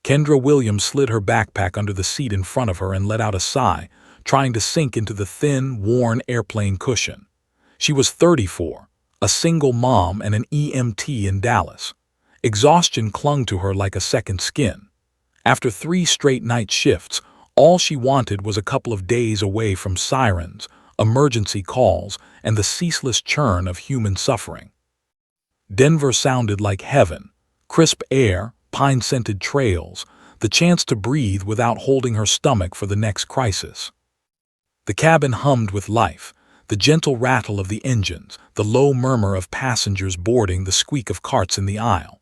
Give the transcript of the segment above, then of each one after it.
Kendra Williams slid her backpack under the seat in front of her and let out a sigh, trying to sink into the thin, worn airplane cushion. She was 34, a single mom and an EMT in Dallas. Exhaustion clung to her like a second skin. After 3 straight night shifts, all she wanted was a couple of days away from sirens, emergency calls, and the ceaseless churn of human suffering. Denver sounded like heaven. Crisp air, pine-scented trails, the chance to breathe without holding her stomach for the next crisis. The cabin hummed with life, the gentle rattle of the engines, the low murmur of passengers boarding, the squeak of carts in the aisle.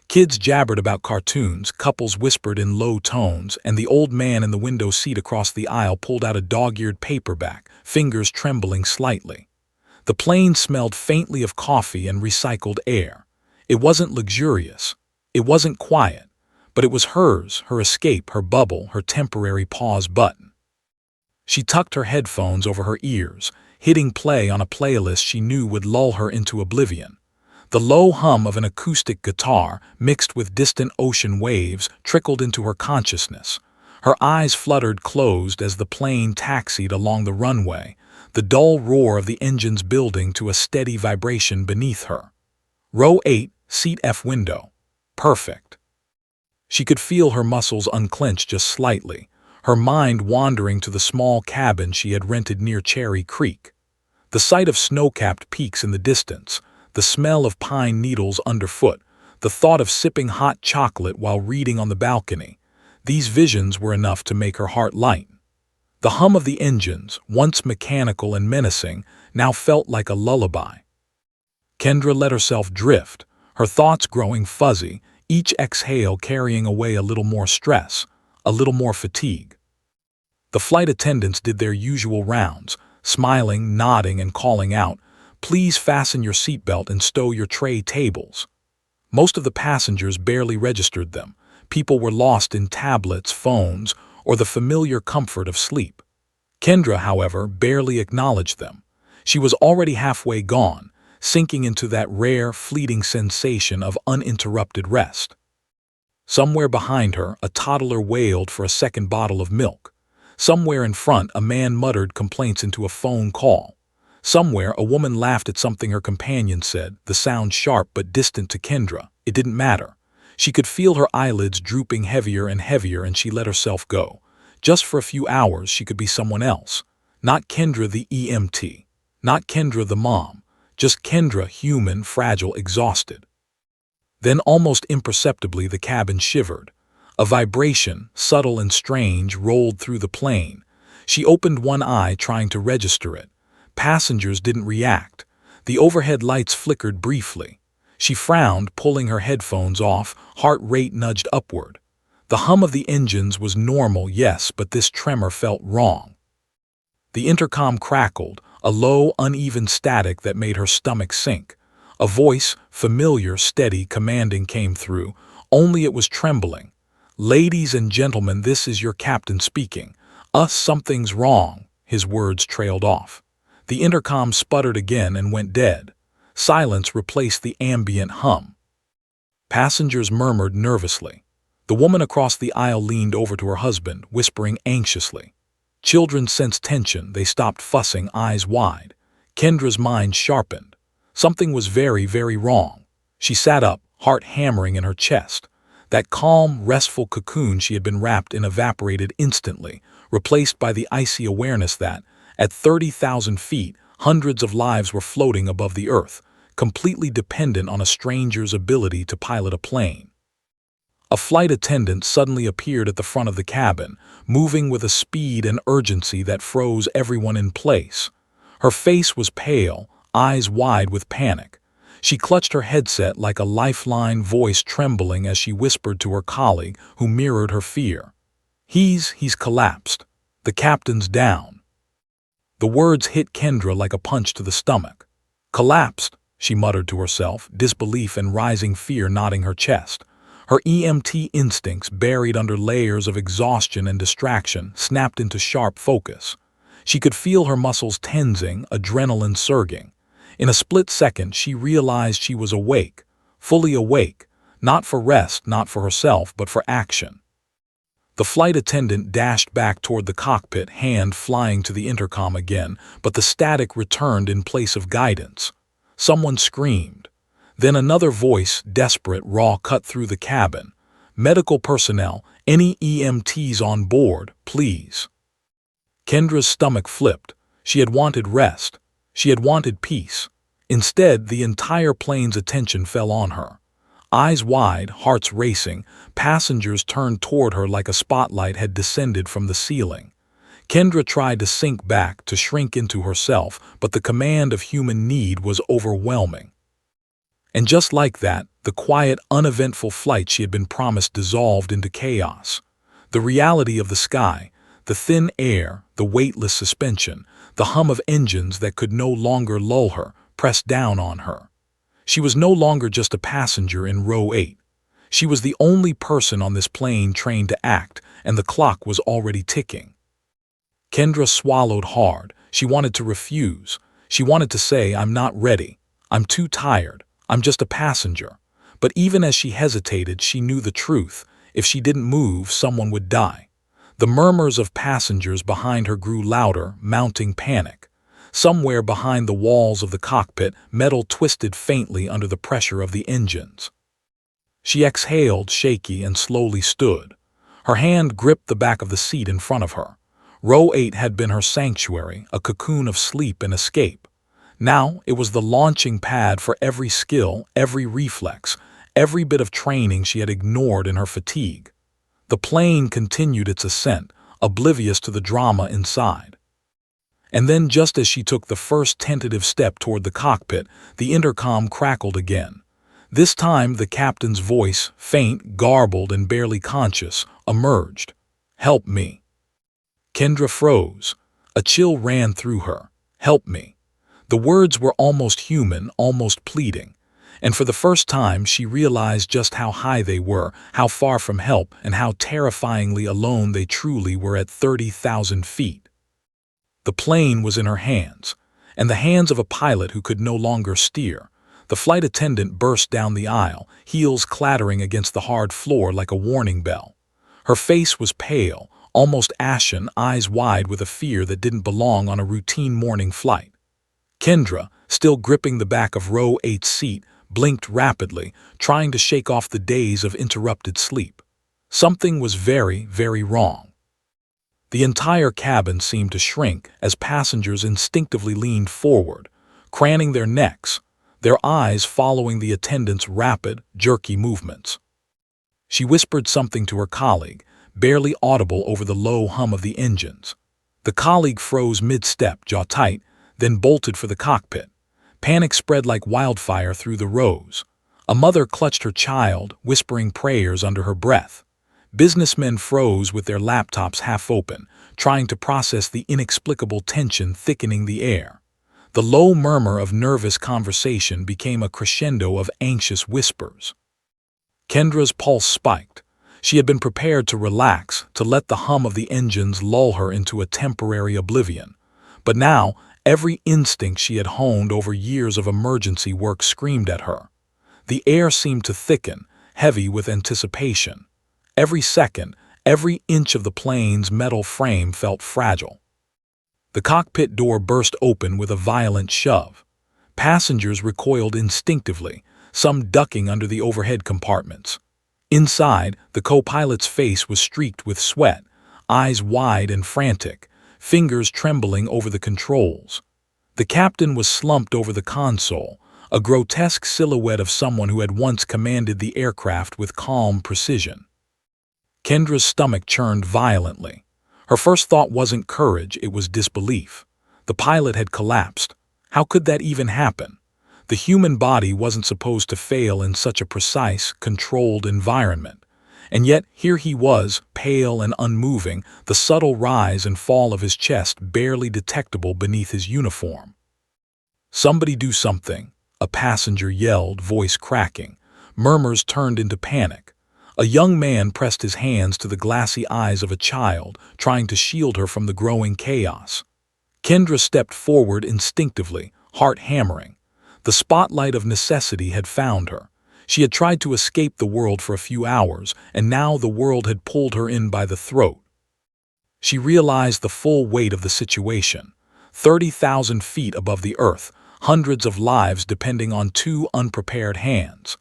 Kids jabbered about cartoons, couples whispered in low tones, and the old man in the window seat across the aisle pulled out a dog-eared paperback, fingers trembling slightly. The plane smelled faintly of coffee and recycled air. It wasn't luxurious. It wasn't quiet, but it was hers, her escape, her bubble, her temporary pause button. She tucked her headphones over her ears, hitting play on a playlist she knew would lull her into oblivion. The low hum of an acoustic guitar, mixed with distant ocean waves, trickled into her consciousness. Her eyes fluttered closed as the plane taxied along the runway, the dull roar of the engines building to a steady vibration beneath her. Row 8, seat F window. Perfect. She could feel her muscles unclench just slightly, her mind wandering to the small cabin she had rented near Cherry Creek. The sight of snow-capped peaks in the distance, the smell of pine needles underfoot, the thought of sipping hot chocolate while reading on the balcony, these visions were enough to make her heart light. The hum of the engines, once mechanical and menacing, now felt like a lullaby. Kendra let herself drift, her thoughts growing fuzzy, each exhale carrying away a little more stress, a little more fatigue. The flight attendants did their usual rounds, smiling, nodding, and calling out, "Please fasten your seatbelt and stow your tray tables." Most of the passengers barely registered them. People were lost in tablets, phones, or the familiar comfort of sleep. Kendra, however, barely acknowledged them. She was already halfway gone, sinking into that rare, fleeting sensation of uninterrupted rest. Somewhere behind her, a toddler wailed for a second bottle of milk. Somewhere in front, a man muttered complaints into a phone call. Somewhere, a woman laughed at something her companion said, the sound sharp but distant to Kendra. It didn't matter. She could feel her eyelids drooping heavier and heavier, and she let herself go. Just for a few hours, she could be someone else. Not Kendra the EMT. Not Kendra the mom. Just Kendra, human, fragile, exhausted. Then, almost imperceptibly, the cabin shivered. A vibration, subtle and strange, rolled through the plane. She opened one eye, trying to register it. Passengers didn't react. The overhead lights flickered briefly. She frowned, pulling her headphones off, heart rate nudged upward. The hum of the engines was normal, yes, but this tremor felt wrong. The intercom crackled, a low, uneven static that made her stomach sink. A voice, familiar, steady, commanding, came through, only it was trembling. "Ladies and gentlemen, this is your captain speaking. Something's wrong." His words trailed off. The intercom sputtered again and went dead. Silence replaced the ambient hum. Passengers murmured nervously. The woman across the aisle leaned over to her husband, whispering anxiously. Children sensed tension. They stopped fussing, eyes wide. Kendra's mind sharpened. Something was very, very wrong. She sat up, heart hammering in her chest. That calm, restful cocoon she had been wrapped in evaporated instantly, replaced by the icy awareness that, at 30,000 feet, hundreds of lives were floating above the earth, completely dependent on a stranger's ability to pilot a plane. A flight attendant suddenly appeared at the front of the cabin, moving with a speed and urgency that froze everyone in place. Her face was pale, eyes wide with panic. She clutched her headset like a lifeline, voice trembling as she whispered to her colleague, who mirrored her fear. He's collapsed. The captain's down." The words hit Kendra like a punch to the stomach. "Collapsed," she muttered to herself, disbelief and rising fear knotting her chest. Her EMT instincts, buried under layers of exhaustion and distraction, snapped into sharp focus. She could feel her muscles tensing, adrenaline surging. In a split second, she realized she was awake, fully awake, not for rest, not for herself, but for action. The flight attendant dashed back toward the cockpit, hand flying to the intercom again, but the static returned in place of guidance. Someone screamed. Then another voice, desperate, raw, cut through the cabin. "Medical personnel, any EMTs on board, please." Kendra's stomach flipped. She had wanted rest. She had wanted peace. Instead, the entire plane's attention fell on her. Eyes wide, hearts racing, passengers turned toward her like a spotlight had descended from the ceiling. Kendra tried to sink back, to shrink into herself, but the command of human need was overwhelming. And just like that, the quiet, uneventful flight she had been promised dissolved into chaos. The reality of the sky, the thin air, the weightless suspension, the hum of engines that could no longer lull her, pressed down on her. She was no longer just a passenger in row 8. She was the only person on this plane trained to act, and the clock was already ticking. Kendra swallowed hard. She wanted to refuse. She wanted to say, "I'm not ready. I'm too tired. I'm just a passenger." But even as she hesitated, she knew the truth. If she didn't move, someone would die. The murmurs of passengers behind her grew louder, mounting panic. Somewhere behind the walls of the cockpit, metal twisted faintly under the pressure of the engines. She exhaled, shaky, and slowly stood. Her hand gripped the back of the seat in front of her. Row 8 had been her sanctuary, a cocoon of sleep and escape. Now it was the launching pad for every skill, every reflex, every bit of training she had ignored in her fatigue. The plane continued its ascent, oblivious to the drama inside. And then, just as she took the first tentative step toward the cockpit, the intercom crackled again. This time the captain's voice, faint, garbled, and barely conscious, emerged. "Help me." Kendra froze. A chill ran through her. "Help me." The words were almost human, almost pleading. And for the first time she realized just how high they were, how far from help, and how terrifyingly alone they truly were at 30,000 feet. The plane was in her hands, and the hands of a pilot who could no longer steer. The flight attendant burst down the aisle, heels clattering against the hard floor like a warning bell. Her face was pale, almost ashen, eyes wide with a fear that didn't belong on a routine morning flight. Kendra, still gripping the back of row 8's seat, blinked rapidly, trying to shake off the days of interrupted sleep. Something was very, very wrong. The entire cabin seemed to shrink as passengers instinctively leaned forward, craning their necks, their eyes following the attendant's rapid, jerky movements. She whispered something to her colleague, barely audible over the low hum of the engines. The colleague froze mid-step, jaw tight, then bolted for the cockpit. Panic spread like wildfire through the rows. A mother clutched her child, whispering prayers under her breath. Businessmen froze with their laptops half open, trying to process the inexplicable tension thickening the air. The low murmur of nervous conversation became a crescendo of anxious whispers. Kendra's pulse spiked. She had been prepared to relax, to let the hum of the engines lull her into a temporary oblivion. But now, every instinct she had honed over years of emergency work screamed at her. The air seemed to thicken, heavy with anticipation. Every second, every inch of the plane's metal frame felt fragile. The cockpit door burst open with a violent shove. Passengers recoiled instinctively, some ducking under the overhead compartments. Inside, the co-pilot's face was streaked with sweat, eyes wide and frantic, fingers trembling over the controls. The captain was slumped over the console, a grotesque silhouette of someone who had once commanded the aircraft with calm precision. Kendra's stomach churned violently. Her first thought wasn't courage, it was disbelief. The pilot had collapsed. How could that even happen? The human body wasn't supposed to fail in such a precise, controlled environment. And yet, here he was, pale and unmoving, the subtle rise and fall of his chest barely detectable beneath his uniform. "Somebody do something," a passenger yelled, voice cracking. Murmurs turned into panic. A young man pressed his hands to the glassy eyes of a child, trying to shield her from the growing chaos. Kendra stepped forward instinctively, heart hammering. The spotlight of necessity had found her. She had tried to escape the world for a few hours, and now the world had pulled her in by the throat. She realized the full weight of the situation. 30,000 feet above the earth, hundreds of lives depending on two unprepared hands.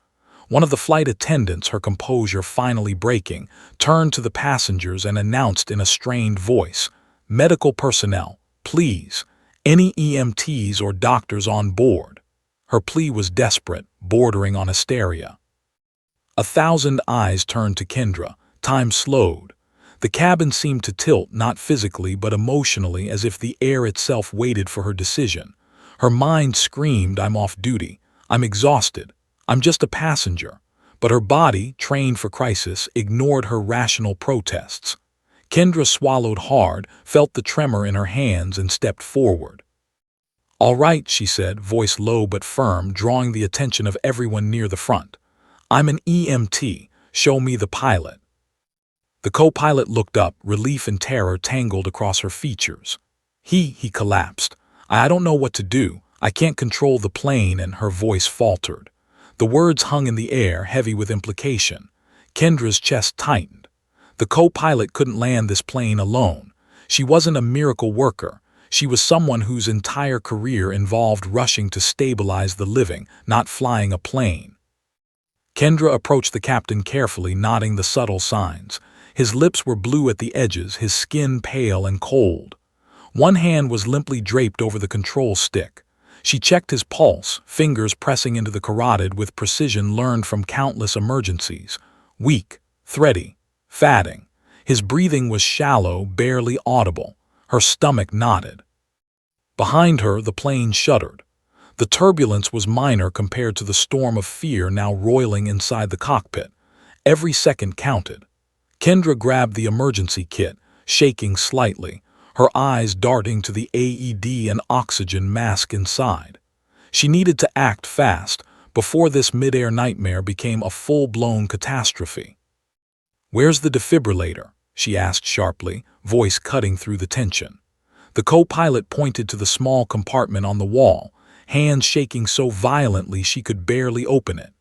One of the flight attendants, her composure finally breaking, turned to the passengers and announced in a strained voice, "Medical personnel, please. Any EMTs or doctors on board." Her plea was desperate, bordering on hysteria. 1,000 eyes turned to Kendra. Time slowed. The cabin seemed to tilt, not physically but emotionally, as if the air itself waited for her decision. Her mind screamed, "I'm off duty. I'm exhausted. I'm just a passenger." But her body, trained for crisis, ignored her rational protests. Kendra swallowed hard, felt the tremor in her hands, and stepped forward. "All right," she said, voice low but firm, drawing the attention of everyone near the front. "I'm an EMT. Show me the pilot." The co-pilot looked up, relief and terror tangled across her features. He collapsed. "I don't know what to do. I can't control the plane," and her voice faltered. The words hung in the air, heavy with implication. Kendra's chest tightened. The co-pilot couldn't land this plane alone. She wasn't a miracle worker. She was someone whose entire career involved rushing to stabilize the living, not flying a plane. Kendra approached the captain carefully, nodding the subtle signs. His lips were blue at the edges, his skin pale and cold. One hand was limply draped over the control stick. She checked his pulse, fingers pressing into the carotid with precision learned from countless emergencies. Weak, thready, fatting. His breathing was shallow, barely audible. Her stomach knotted. Behind her, the plane shuddered. The turbulence was minor compared to the storm of fear now roiling inside the cockpit. Every second counted. Kendra grabbed the emergency kit, shaking slightly, her eyes darting to the AED and oxygen mask inside. She needed to act fast before this mid-air nightmare became a full-blown catastrophe. "Where's the defibrillator?" she asked sharply, voice cutting through the tension. The co-pilot pointed to the small compartment on the wall, hands shaking so violently she could barely open it.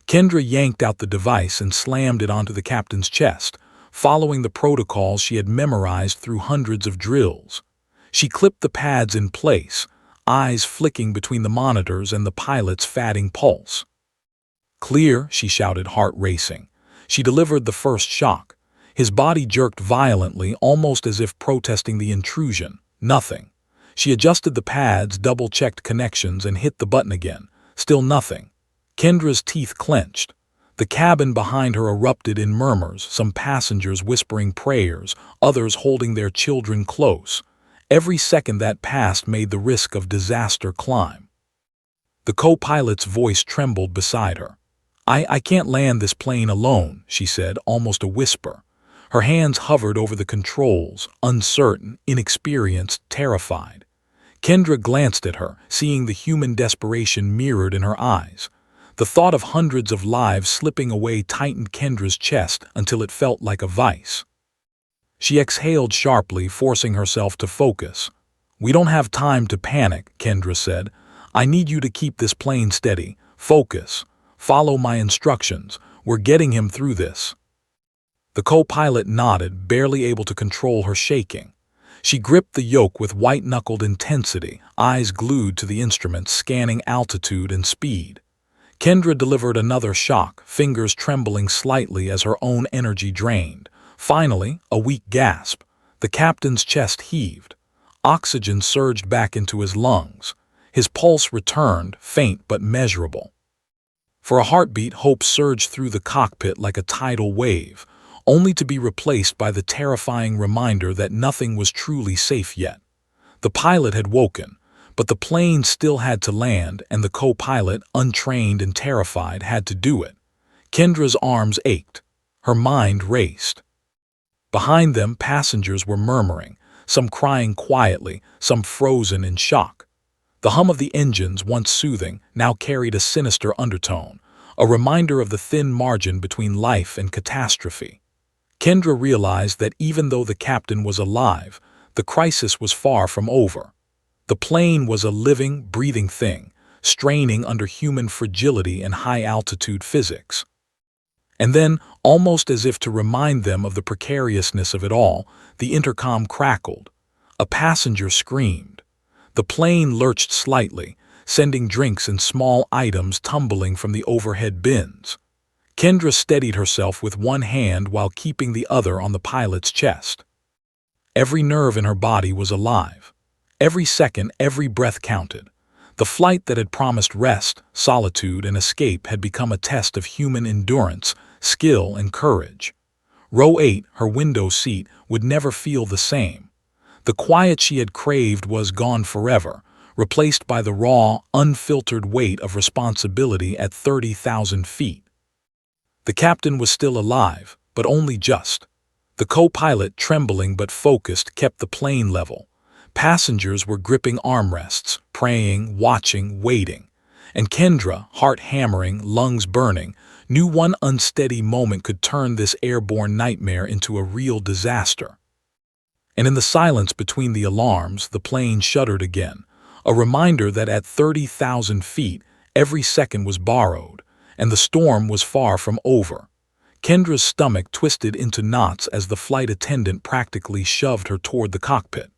Kendra yanked out the device and slammed it onto the captain's chest, following the protocols she had memorized through hundreds of drills. She clipped the pads in place, eyes flicking between the monitors and the pilot's fatting pulse. "Clear," she shouted, heart racing. She delivered the first shock. His body jerked violently, almost as if protesting the intrusion. Nothing. She adjusted the pads, double-checked connections, and hit the button again. Still nothing. Kendra's teeth clenched. The cabin behind her erupted in murmurs, some passengers whispering prayers, others holding their children close. Every second that passed made the risk of disaster climb. The co-pilot's voice trembled beside her. I can't land this plane alone," she said, almost a whisper. Her hands hovered over the controls, uncertain, inexperienced, terrified. Kendra glanced at her, seeing the human desperation mirrored in her eyes. The thought of hundreds of lives slipping away tightened Kendra's chest until it felt like a vice. She exhaled sharply, forcing herself to focus. "We don't have time to panic," Kendra said. "I need you to keep this plane steady. Focus. Follow my instructions. We're getting him through this." The co-pilot nodded, barely able to control her shaking. She gripped the yoke with white-knuckled intensity, eyes glued to the instruments, scanning altitude and speed. Kendra delivered another shock, fingers trembling slightly as her own energy drained. Finally, a weak gasp. The captain's chest heaved. Oxygen surged back into his lungs. His pulse returned, faint but measurable. For a heartbeat, hope surged through the cockpit like a tidal wave, only to be replaced by the terrifying reminder that nothing was truly safe yet. The pilot had woken, but the plane still had to land, and the co-pilot, untrained and terrified, had to do it. Kendra's arms ached. Her mind raced. Behind them, passengers were murmuring, some crying quietly, some frozen in shock. The hum of the engines, once soothing, now carried a sinister undertone, a reminder of the thin margin between life and catastrophe. Kendra realized that even though the captain was alive, the crisis was far from over. The plane was a living, breathing thing, straining under human fragility and high-altitude physics. And then, almost as if to remind them of the precariousness of it all, the intercom crackled. A passenger screamed. The plane lurched slightly, sending drinks and small items tumbling from the overhead bins. Kendra steadied herself with one hand while keeping the other on the pilot's chest. Every nerve in her body was alive. Every second, every breath counted. The flight that had promised rest, solitude, and escape had become a test of human endurance, skill, and courage. Row 8, her window seat, would never feel the same. The quiet she had craved was gone forever, replaced by the raw, unfiltered weight of responsibility at 30,000 feet. The captain was still alive, but only just. The co-pilot, trembling but focused, kept the plane level. Passengers were gripping armrests, praying, watching, waiting. And Kendra, heart hammering, lungs burning, knew one unsteady moment could turn this airborne nightmare into a real disaster. And in the silence between the alarms, the plane shuddered again, a reminder that at 30,000 feet, every second was borrowed, and the storm was far from over. Kendra's stomach twisted into knots as the flight attendant practically shoved her toward the cockpit.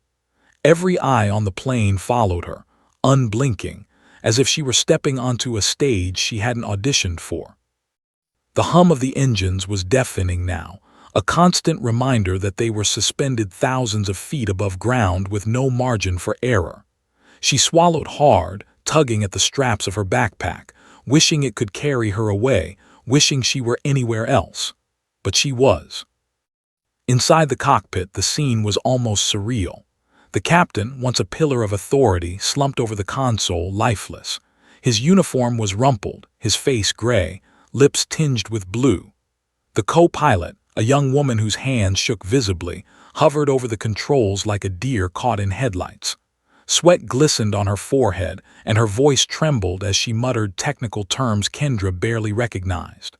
Every eye on the plane followed her, unblinking, as if she were stepping onto a stage she hadn't auditioned for. The hum of the engines was deafening now, a constant reminder that they were suspended thousands of feet above ground with no margin for error. She swallowed hard, tugging at the straps of her backpack, wishing it could carry her away, wishing she were anywhere else. But she was. Inside the cockpit, the scene was almost surreal. The captain, once a pillar of authority, slumped over the console, lifeless. His uniform was rumpled, his face gray, lips tinged with blue. The co-pilot, a young woman whose hands shook visibly, hovered over the controls like a deer caught in headlights. Sweat glistened on her forehead, and her voice trembled as she muttered technical terms Kendra barely recognized.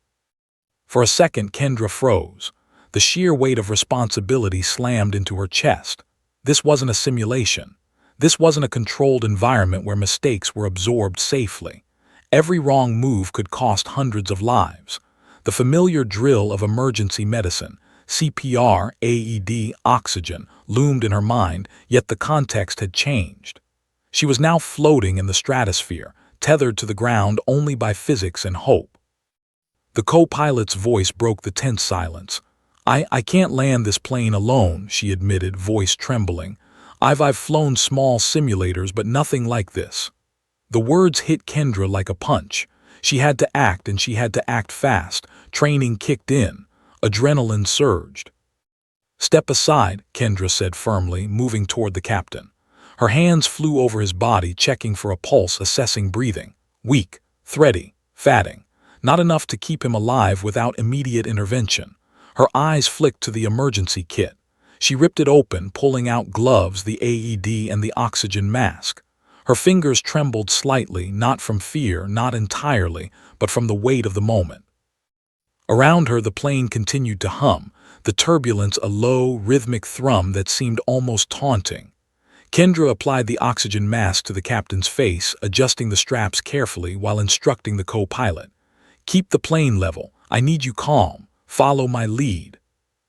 For a second, Kendra froze. The sheer weight of responsibility slammed into her chest. This wasn't a simulation. This wasn't a controlled environment where mistakes were absorbed safely. Every wrong move could cost hundreds of lives. The familiar drill of emergency medicine, CPR, AED, oxygen, loomed in her mind, yet the context had changed. She was now floating in the stratosphere, tethered to the ground only by physics and hope. The co-pilot's voice broke the tense silence. I can't land this plane alone, she admitted, voice trembling. I've flown small simulators, but nothing like this. The words hit Kendra like a punch. She had to act, and she had to act fast. Training kicked in. Adrenaline surged. Step aside, Kendra said firmly, moving toward the captain. Her hands flew over his body, checking for a pulse, assessing breathing. Weak, thready, fatting. Not enough to keep him alive without immediate intervention. Her eyes flicked to the emergency kit. She ripped it open, pulling out gloves, the AED, and the oxygen mask. Her fingers trembled slightly, not from fear, not entirely, but from the weight of the moment. Around her, the plane continued to hum, the turbulence a low, rhythmic thrum that seemed almost taunting. Kendra applied the oxygen mask to the captain's face, adjusting the straps carefully while instructing the co-pilot. Keep the plane level. I need you calm. Follow my lead.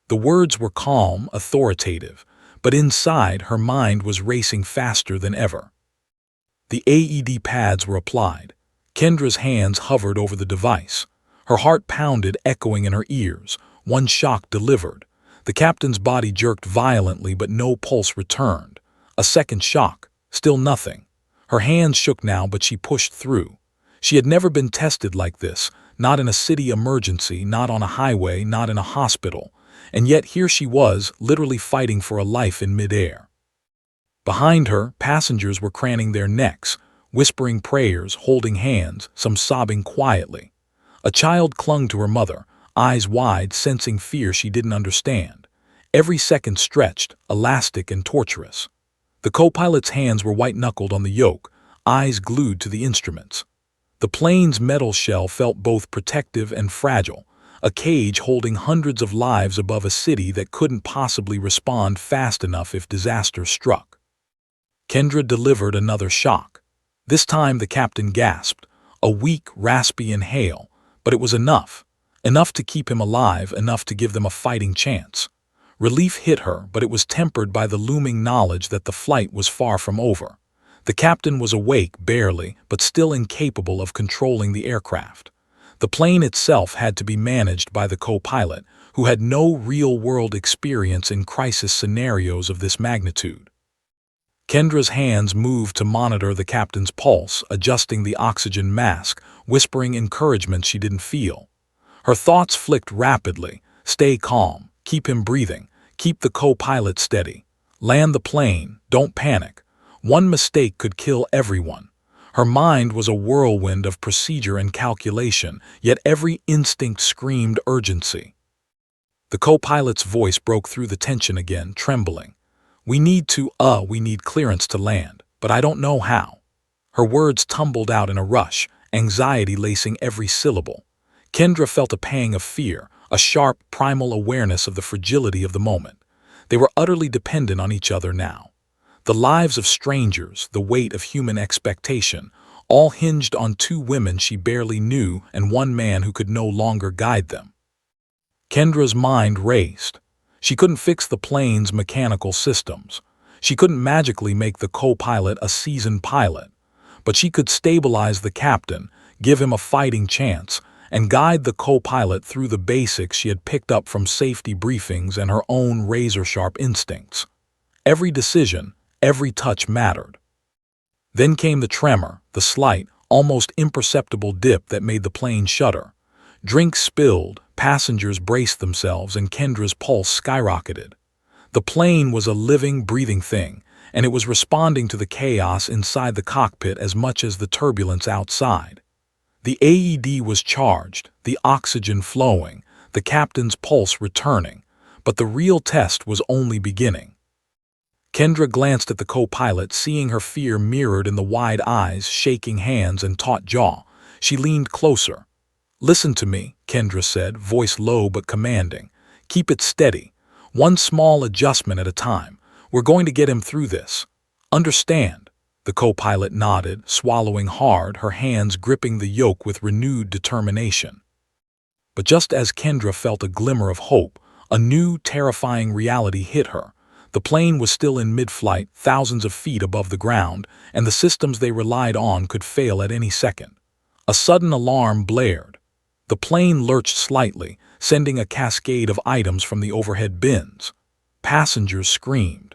The words were calm, authoritative, but inside her mind was racing faster than ever. The AED pads were applied. Kendra's hands hovered over the device. Her heart pounded, echoing in her ears. One shock delivered. The captain's body jerked violently, but no pulse returned. A second shock. Still nothing. Her hands shook now, but she pushed through. She had never been tested like this. Not in a city emergency, not on a highway, not in a hospital. And yet here she was, literally fighting for a life in midair. Behind her, passengers were craning their necks, whispering prayers, holding hands, some sobbing quietly. A child clung to her mother, eyes wide, sensing fear she didn't understand. Every second stretched, elastic and torturous. The co-pilot's hands were white-knuckled on the yoke, eyes glued to the instruments. The plane's metal shell felt both protective and fragile, a cage holding hundreds of lives above a city that couldn't possibly respond fast enough if disaster struck. Kendra delivered another shock. This time the captain gasped, a weak, raspy inhale, but it was enough. Enough to keep him alive, enough to give them a fighting chance. Relief hit her, but it was tempered by the looming knowledge that the flight was far from over. The captain was awake, barely, but still incapable of controlling the aircraft. The plane itself had to be managed by the co-pilot, who had no real-world experience in crisis scenarios of this magnitude. Kendra's hands moved to monitor the captain's pulse, adjusting the oxygen mask, whispering encouragement she didn't feel. Her thoughts flicked rapidly. Stay calm, keep him breathing, keep the co-pilot steady. Land the plane, don't panic. One mistake could kill everyone. Her mind was a whirlwind of procedure and calculation, yet every instinct screamed urgency. The co-pilot's voice broke through the tension again, trembling. We need clearance to land, but I don't know how. Her words tumbled out in a rush, anxiety lacing every syllable. Kendra felt a pang of fear, a sharp, primal awareness of the fragility of the moment. They were utterly dependent on each other now. The lives of strangers, the weight of human expectation, all hinged on two women she barely knew and one man who could no longer guide them. Kendra's mind raced. She couldn't fix the plane's mechanical systems. She couldn't magically make the co-pilot a seasoned pilot. But she could stabilize the captain, give him a fighting chance, and guide the co-pilot through the basics she had picked up from safety briefings and her own razor-sharp instincts. Every decision, every touch mattered. Then came the tremor, the slight, almost imperceptible dip that made the plane shudder. Drinks spilled, passengers braced themselves, and Kendra's pulse skyrocketed. The plane was a living, breathing thing, and it was responding to the chaos inside the cockpit as much as the turbulence outside. The AED was charged, the oxygen flowing, the captain's pulse returning, but the real test was only beginning. Kendra glanced at the co-pilot, seeing her fear mirrored in the wide eyes, shaking hands, and taut jaw. She leaned closer. "Listen to me," Kendra said, voice low but commanding. "Keep it steady. One small adjustment at a time. We're going to get him through this. Understand?" The co-pilot nodded, swallowing hard, her hands gripping the yoke with renewed determination. But just as Kendra felt a glimmer of hope, a new, terrifying reality hit her. The plane was still in mid-flight, thousands of feet above the ground, and the systems they relied on could fail at any second. A sudden alarm blared. The plane lurched slightly, sending a cascade of items from the overhead bins. Passengers screamed.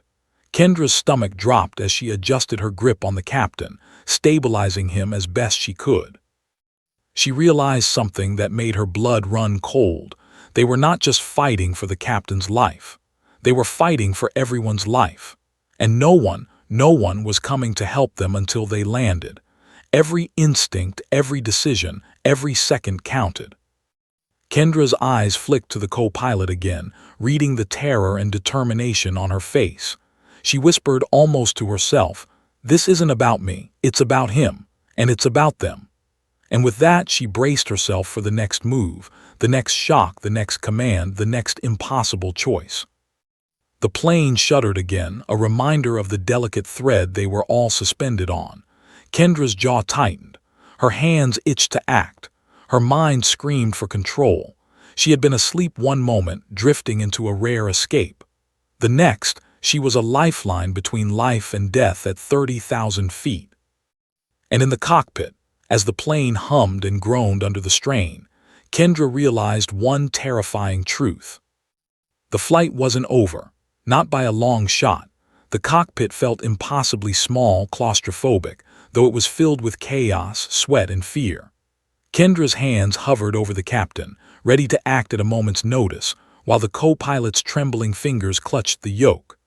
Kendra's stomach dropped as she adjusted her grip on the captain, stabilizing him as best she could. She realized something that made her blood run cold. They were not just fighting for the captain's life. They were fighting for everyone's life. And no one was coming to help them until they landed. Every instinct, every decision, every second counted. Kendra's eyes flicked to the co-pilot again, reading the terror and determination on her face. She whispered almost to herself, "This isn't about me, it's about him, and it's about them." And with that, she braced herself for the next move, the next shock, the next command, the next impossible choice. The plane shuddered again, a reminder of the delicate thread they were all suspended on. Kendra's jaw tightened. Her hands itched to act. Her mind screamed for control. She had been asleep one moment, drifting into a rare escape. The next, she was a lifeline between life and death at 30,000 feet. And in the cockpit, as the plane hummed and groaned under the strain, Kendra realized one terrifying truth. The flight wasn't over, not by a long shot. The cockpit felt impossibly small, claustrophobic, though it was filled with chaos, sweat, and fear. Kendra's hands hovered over the captain, ready to act at a moment's notice, while the co-pilot's trembling fingers clutched the yoke.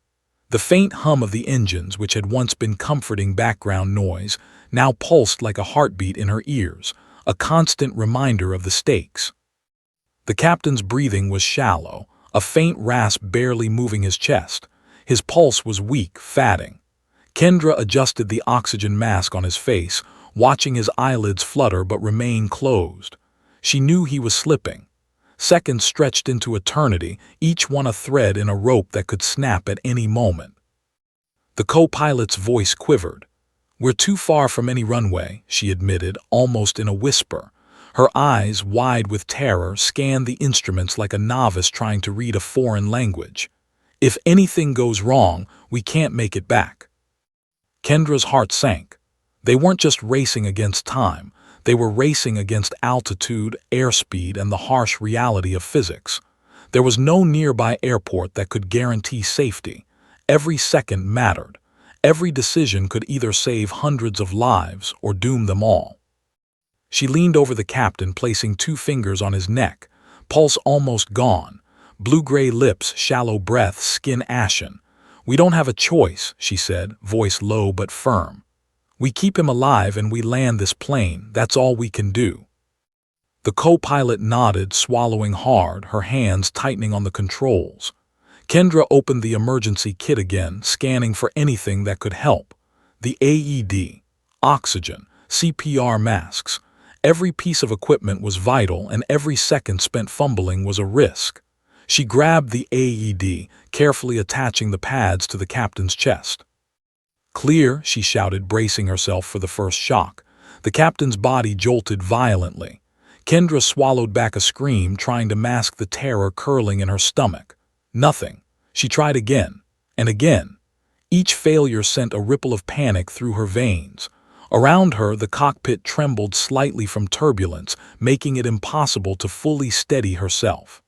The faint hum of the engines, which had once been comforting background noise, now pulsed like a heartbeat in her ears, a constant reminder of the stakes. The captain's breathing was shallow, a faint rasp barely moving his chest. His pulse was weak, fatting. Kendra adjusted the oxygen mask on his face, watching his eyelids flutter but remain closed. She knew he was slipping. Seconds stretched into eternity, each one a thread in a rope that could snap at any moment. The co-pilot's voice quivered. "We're too far from any runway," she admitted, almost in a whisper. Her eyes, wide with terror, scanned the instruments like a novice trying to read a foreign language. "If anything goes wrong, we can't make it back." Kendra's heart sank. They weren't just racing against time. They were racing against altitude, airspeed, and the harsh reality of physics. There was no nearby airport that could guarantee safety. Every second mattered. Every decision could either save hundreds of lives or doom them all. She leaned over the captain, placing 2 fingers on his neck, pulse almost gone, blue-gray lips, shallow breath, skin ashen. "We don't have a choice," she said, voice low but firm. "We keep him alive and we land this plane, that's all we can do." The co-pilot nodded, swallowing hard, her hands tightening on the controls. Kendra opened the emergency kit again, scanning for anything that could help. The AED, oxygen, CPR masks. Every piece of equipment was vital, and every second spent fumbling was a risk. She grabbed the AED, carefully attaching the pads to the captain's chest. "Clear," she shouted, bracing herself for the first shock. The captain's body jolted violently. Kendra swallowed back a scream, trying to mask the terror curling in her stomach. Nothing. She tried again, and again. Each failure sent a ripple of panic through her veins. Around her, the cockpit trembled slightly from turbulence, making it impossible to fully steady herself.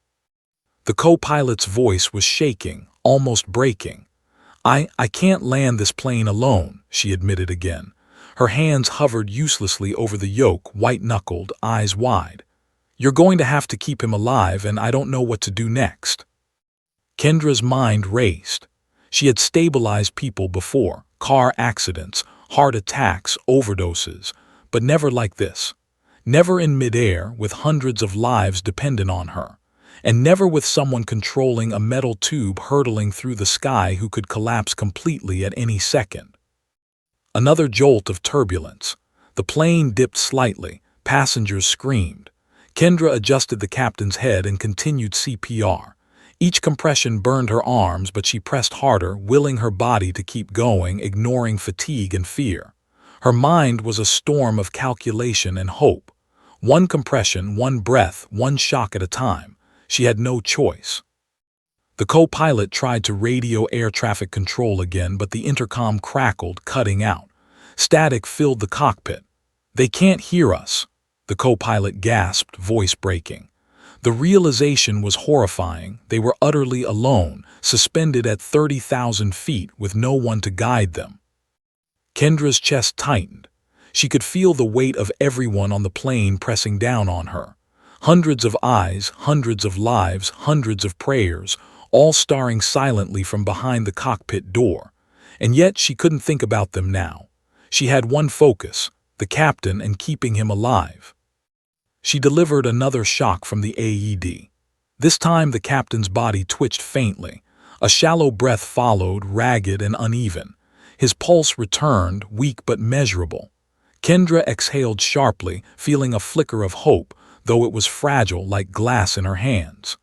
The co-pilot's voice was shaking, almost breaking. I can't land this plane alone," she admitted again. Her hands hovered uselessly over the yoke, white-knuckled, eyes wide. "You're going to have to keep him alive, and I don't know what to do next." Kendra's mind raced. She had stabilized people before, car accidents, heart attacks, overdoses, but never like this. Never in midair, with hundreds of lives dependent on her. And never with someone controlling a metal tube hurtling through the sky who could collapse completely at any second. Another jolt of turbulence. The plane dipped slightly. Passengers screamed. Kendra adjusted the captain's head and continued CPR. Each compression burned her arms, but she pressed harder, willing her body to keep going, ignoring fatigue and fear. Her mind was a storm of calculation and hope. One compression, one breath, one shock at a time. She had no choice. The co-pilot tried to radio air traffic control again, but the intercom crackled, cutting out. Static filled the cockpit. "They can't hear us," the co-pilot gasped, voice breaking. The realization was horrifying. They were utterly alone, suspended at 30,000 feet with no one to guide them. Kendra's chest tightened. She could feel the weight of everyone on the plane pressing down on her. Hundreds of eyes, hundreds of lives, hundreds of prayers, all staring silently from behind the cockpit door. And yet she couldn't think about them now. She had one focus, the captain and keeping him alive. She delivered another shock from the AED. This time the captain's body twitched faintly. A shallow breath followed, ragged and uneven. His pulse returned, weak but measurable. Kendra exhaled sharply, feeling a flicker of hope, though it was fragile like glass in her hands.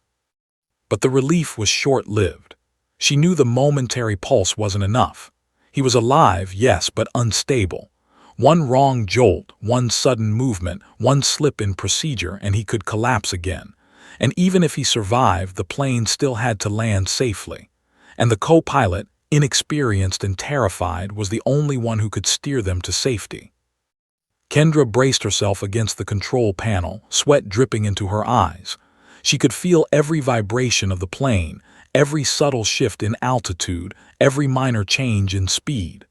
But the relief was short-lived. She knew the momentary pulse wasn't enough. He was alive, yes, but unstable. One wrong jolt, one sudden movement, one slip in procedure, and he could collapse again. And even if he survived, the plane still had to land safely. And the co-pilot, inexperienced and terrified, was the only one who could steer them to safety. Kendra braced herself against the control panel, sweat dripping into her eyes. She could feel every vibration of the plane, every subtle shift in altitude, every minor change in speed.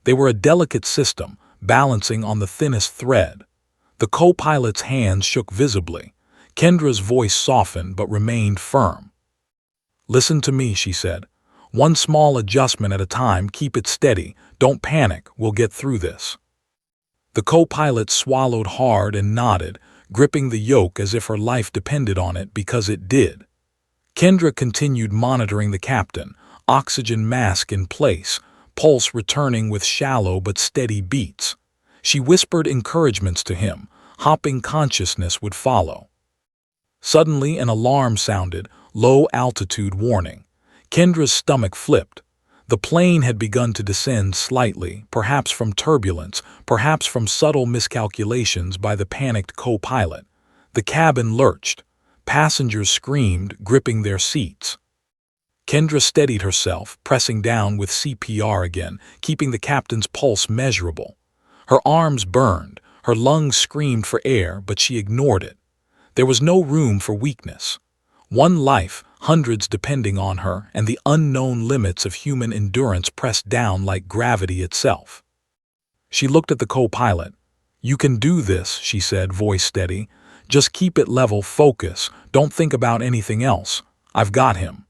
They were a delicate system, balancing on the thinnest thread. The co-pilot's hands shook visibly. Kendra's voice softened but remained firm. "Listen to me," she said. "One small adjustment at a time, keep it steady. Don't panic, we'll get through this." The co-pilot swallowed hard and nodded, gripping the yoke as if her life depended on it, because it did. Kendra continued monitoring the captain, oxygen mask in place, pulse returning with shallow but steady beats. She whispered encouragements to him, hoping consciousness would follow. Suddenly an alarm sounded, low altitude warning. Kendra's stomach flipped. The plane had begun to descend slightly, perhaps from turbulence, perhaps from subtle miscalculations by the panicked co-pilot. The cabin lurched. Passengers screamed, gripping their seats. Kendra steadied herself, pressing down with CPR again, keeping the captain's pulse measurable. Her arms burned, her lungs screamed for air, but she ignored it. There was no room for weakness. One life, hundreds depending on her, and the unknown limits of human endurance pressed down like gravity itself. She looked at the co-pilot. "You can do this," she said, voice steady. "Just keep it level, focus, don't think about anything else. I've got him."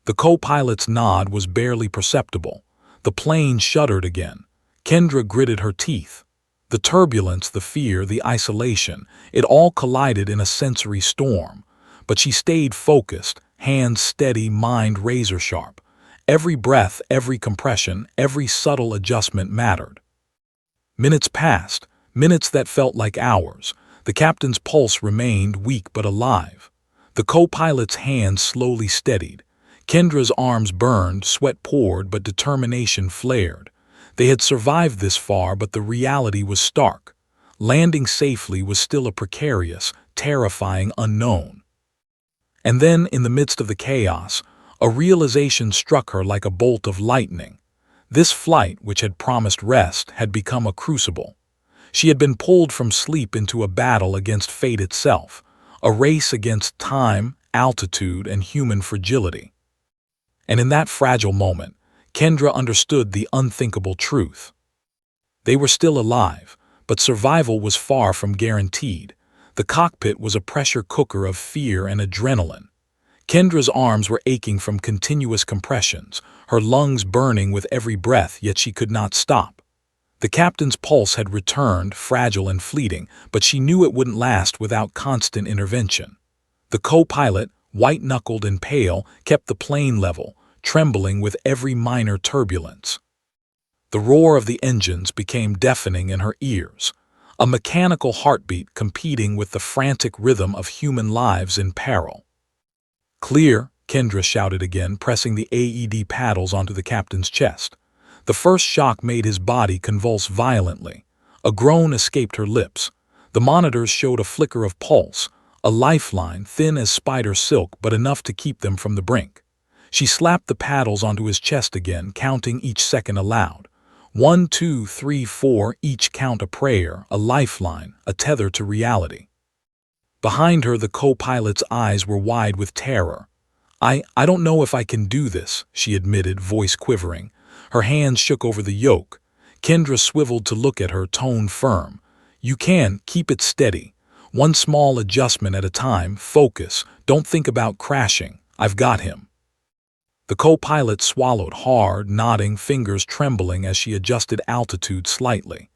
The co-pilot's nod was barely perceptible. The plane shuddered again. Kendra gritted her teeth. The turbulence, the fear, the isolation, it all collided in a sensory storm. But she stayed focused, hands steady, mind razor-sharp. Every breath, every compression, every subtle adjustment mattered. Minutes passed, minutes that felt like hours. The captain's pulse remained weak but alive. The co-pilot's hands slowly steadied. Kendra's arms burned, sweat poured, but determination flared. They had survived this far, but the reality was stark. Landing safely was still a precarious, terrifying unknown. And then, in the midst of the chaos, a realization struck her like a bolt of lightning. This flight, which had promised rest, had become a crucible. She had been pulled from sleep into a battle against fate itself, a race against time, altitude, and human fragility. And in that fragile moment, Kendra understood the unthinkable truth. They were still alive, but survival was far from guaranteed. The cockpit was a pressure cooker of fear and adrenaline. Kendra's arms were aching from continuous compressions, her lungs burning with every breath, yet she could not stop. The captain's pulse had returned, fragile and fleeting, but she knew it wouldn't last without constant intervention. The co-pilot, white-knuckled and pale, kept the plane level, trembling with every minor turbulence. The roar of the engines became deafening in her ears, a mechanical heartbeat competing with the frantic rhythm of human lives in peril. "Clear," Kendra shouted again, pressing the AED paddles onto the captain's chest. The first shock made his body convulse violently. A groan escaped her lips. The monitors showed a flicker of pulse, a lifeline thin as spider silk but enough to keep them from the brink. She slapped the paddles onto his chest again, counting each second aloud. 1, 2, 3, 4, each count a prayer, a lifeline, a tether to reality. Behind her, the co-pilot's eyes were wide with terror. I don't know if I can do this," she admitted, voice quivering. Her hands shook over the yoke. Kendra swiveled to look at her, tone firm. "You can, keep it steady. One small adjustment at a time, focus, don't think about crashing. I've got him." The co-pilot swallowed hard, nodding, fingers trembling as she adjusted altitude slightly.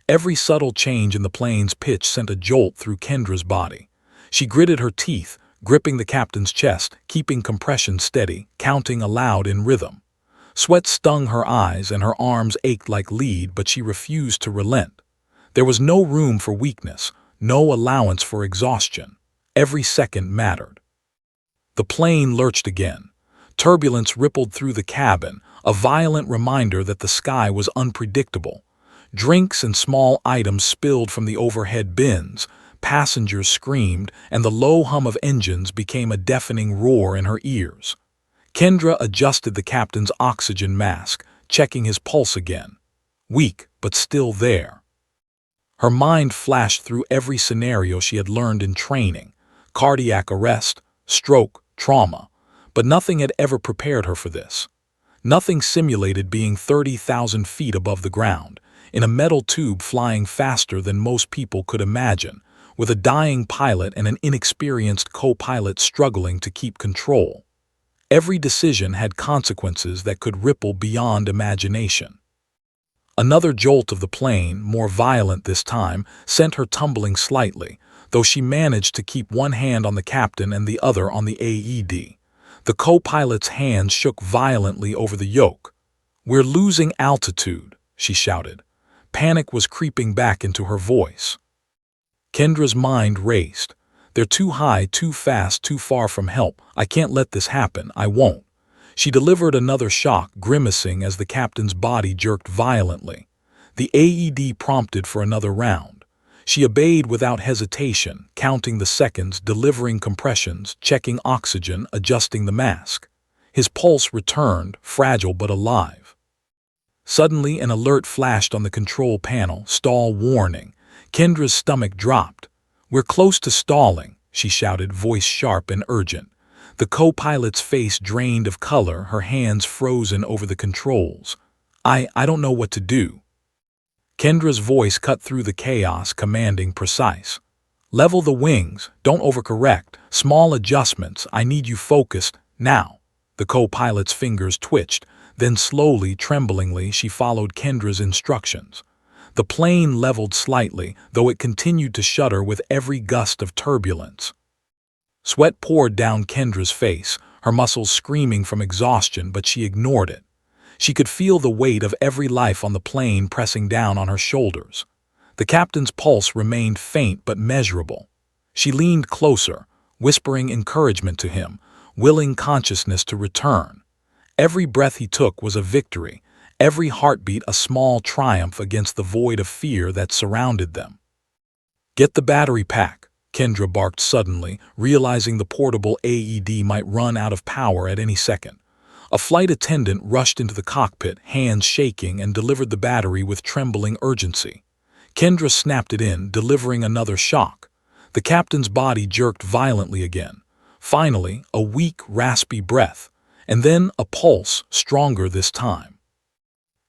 Every subtle change in the plane's pitch sent a jolt through Kendra's body. She gritted her teeth, gripping the captain's chest, keeping compression steady, counting aloud in rhythm. Sweat stung her eyes and her arms ached like lead, but she refused to relent. There was no room for weakness, no allowance for exhaustion. Every second mattered. The plane lurched again. Turbulence rippled through the cabin, a violent reminder that the sky was unpredictable. Drinks and small items spilled from the overhead bins, passengers screamed, and the low hum of engines became a deafening roar in her ears. Kendra adjusted the captain's oxygen mask, checking his pulse again. Weak, but still there. Her mind flashed through every scenario she had learned in training: cardiac arrest, stroke, trauma. But nothing had ever prepared her for this. Nothing simulated being 30,000 feet above the ground, in a metal tube flying faster than most people could imagine, with a dying pilot and an inexperienced co-pilot struggling to keep control. Every decision had consequences that could ripple beyond imagination. Another jolt of the plane, more violent this time, sent her tumbling slightly, though she managed to keep one hand on the captain and the other on the AED. The co-pilot's hands shook violently over the yoke. "We're losing altitude," she shouted. Panic was creeping back into her voice. Kendra's mind raced. "They're too high, too fast, too far from help. I can't let this happen. I won't." She delivered another shock, grimacing as the captain's body jerked violently. The AED prompted for another round. She obeyed without hesitation, counting the seconds, delivering compressions, checking oxygen, adjusting the mask. His pulse returned, fragile but alive. Suddenly, an alert flashed on the control panel, stall warning. Kendra's stomach dropped. "We're close to stalling," she shouted, voice sharp and urgent. The co-pilot's face drained of color, her hands frozen over the controls. I don't know what to do." Kendra's voice cut through the chaos, commanding, precise. "Level the wings, don't overcorrect, small adjustments, I need you focused, now." The co-pilot's fingers twitched, then slowly, tremblingly, she followed Kendra's instructions. The plane leveled slightly, though it continued to shudder with every gust of turbulence. Sweat poured down Kendra's face, her muscles screaming from exhaustion, but she ignored it. She could feel the weight of every life on the plane pressing down on her shoulders. The captain's pulse remained faint but measurable. She leaned closer, whispering encouragement to him, willing consciousness to return. Every breath he took was a victory, every heartbeat a small triumph against the void of fear that surrounded them. "Get the battery pack," Kendra barked suddenly, realizing the portable AED might run out of power at any second. A flight attendant rushed into the cockpit, hands shaking, and delivered the battery with trembling urgency. Kendra snapped it in, delivering another shock. The captain's body jerked violently again. Finally, a weak, raspy breath, and then a pulse, stronger this time.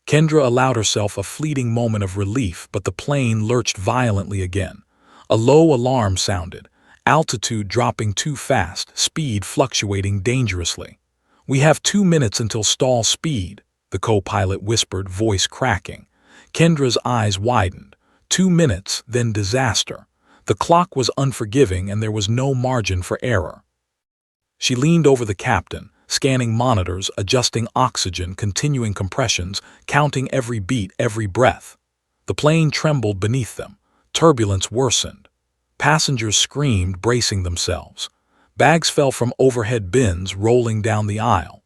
Kendra allowed herself a fleeting moment of relief, but the plane lurched violently again. A low alarm sounded, altitude dropping too fast, speed fluctuating dangerously. "We have 2 minutes until stall speed," the co-pilot whispered, voice cracking. Kendra's eyes widened. 2 minutes, then disaster. The clock was unforgiving and there was no margin for error. She leaned over the captain, scanning monitors, adjusting oxygen, continuing compressions, counting every beat, every breath. The plane trembled beneath them. Turbulence worsened. Passengers screamed, bracing themselves. Bags fell from overhead bins, rolling down the aisle.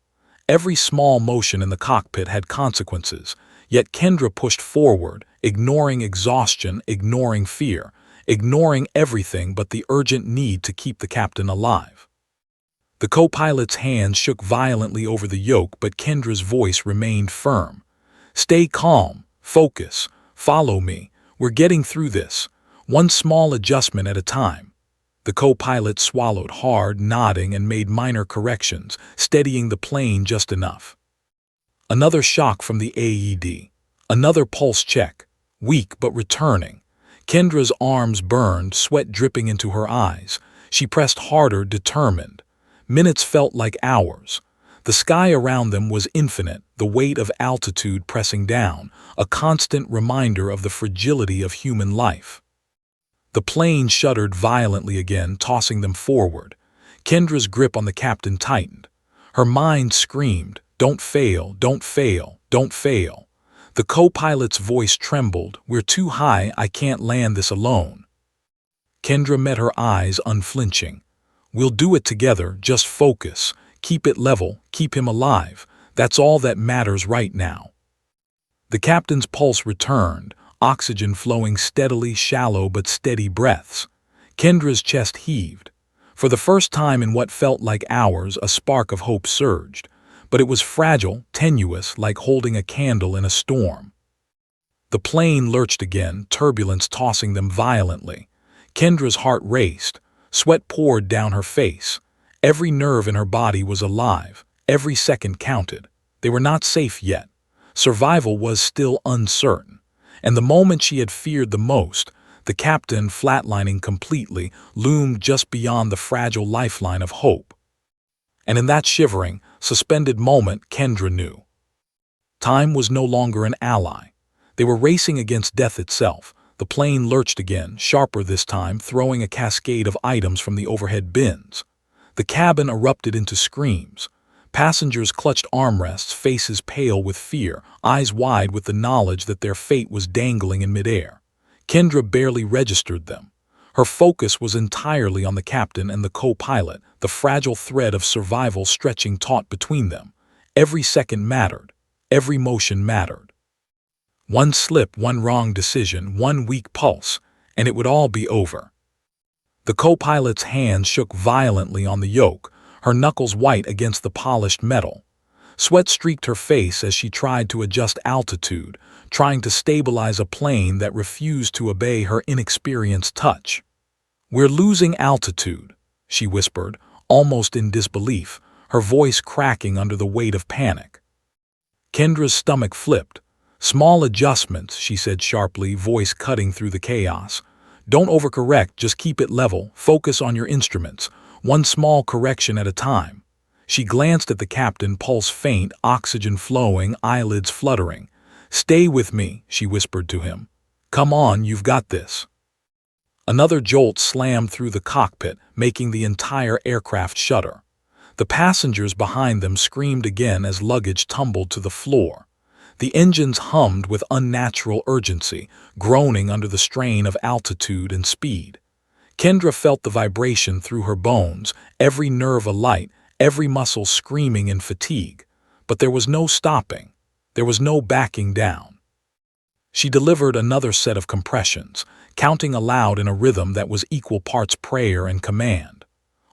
Every small motion in the cockpit had consequences, yet Kendra pushed forward, ignoring exhaustion, ignoring fear, ignoring everything but the urgent need to keep the captain alive. The co-pilot's hands shook violently over the yoke, but Kendra's voice remained firm. "Stay calm, focus, follow me, we're getting through this, one small adjustment at a time." The co-pilot swallowed hard, nodding, and made minor corrections, steadying the plane just enough. Another shock from the AED. Another pulse check, weak but returning. Kendra's arms burned, sweat dripping into her eyes. She pressed harder, determined. Minutes felt like hours. The sky around them was infinite, the weight of altitude pressing down, a constant reminder of the fragility of human life. The plane shuddered violently again, tossing them forward. Kendra's grip on the captain tightened. Her mind screamed, "Don't fail, don't fail, don't fail." The co-pilot's voice trembled, "We're too high, I can't land this alone." Kendra met her eyes, unflinching. "We'll do it together, just focus. Keep it level, keep him alive. That's all that matters right now." The captain's pulse returned, oxygen flowing steadily, shallow but steady breaths. Kendra's chest heaved. For the first time in what felt like hours, a spark of hope surged. But it was fragile, tenuous, like holding a candle in a storm. The plane lurched again, turbulence tossing them violently. Kendra's heart raced. Sweat poured down her face. Every nerve in her body was alive. Every second counted. They were not safe yet. Survival was still uncertain. And the moment she had feared the most, the captain, flatlining completely, loomed just beyond the fragile lifeline of hope. And in that shivering, suspended moment, Kendra knew. Time was no longer an ally. They were racing against death itself. The plane lurched again, sharper this time, throwing a cascade of items from the overhead bins. The cabin erupted into screams. Passengers clutched armrests, faces pale with fear, eyes wide with the knowledge that their fate was dangling in midair. Kendra barely registered them. Her focus was entirely on the captain and the co-pilot, the fragile thread of survival stretching taut between them. Every second mattered. Every motion mattered. One slip, one wrong decision, one weak pulse, and it would all be over. The co-pilot's hands shook violently on the yoke, her knuckles white against the polished metal. Sweat streaked her face as she tried to adjust altitude, trying to stabilize a plane that refused to obey her inexperienced touch. "We're losing altitude," she whispered, almost in disbelief, her voice cracking under the weight of panic. Kendra's stomach flipped. "Small adjustments," she said sharply, voice cutting through the chaos. "Don't overcorrect, just keep it level, focus on your instruments, one small correction at a time." She glanced at the captain, pulse faint, oxygen flowing, eyelids fluttering. "Stay with me," she whispered to him. "Come on, you've got this." Another jolt slammed through the cockpit, making the entire aircraft shudder. The passengers behind them screamed again as luggage tumbled to the floor. The engines hummed with unnatural urgency, groaning under the strain of altitude and speed. Kendra felt the vibration through her bones, every nerve alight, every muscle screaming in fatigue. But there was no stopping. There was no backing down. She delivered another set of compressions, counting aloud in a rhythm that was equal parts prayer and command.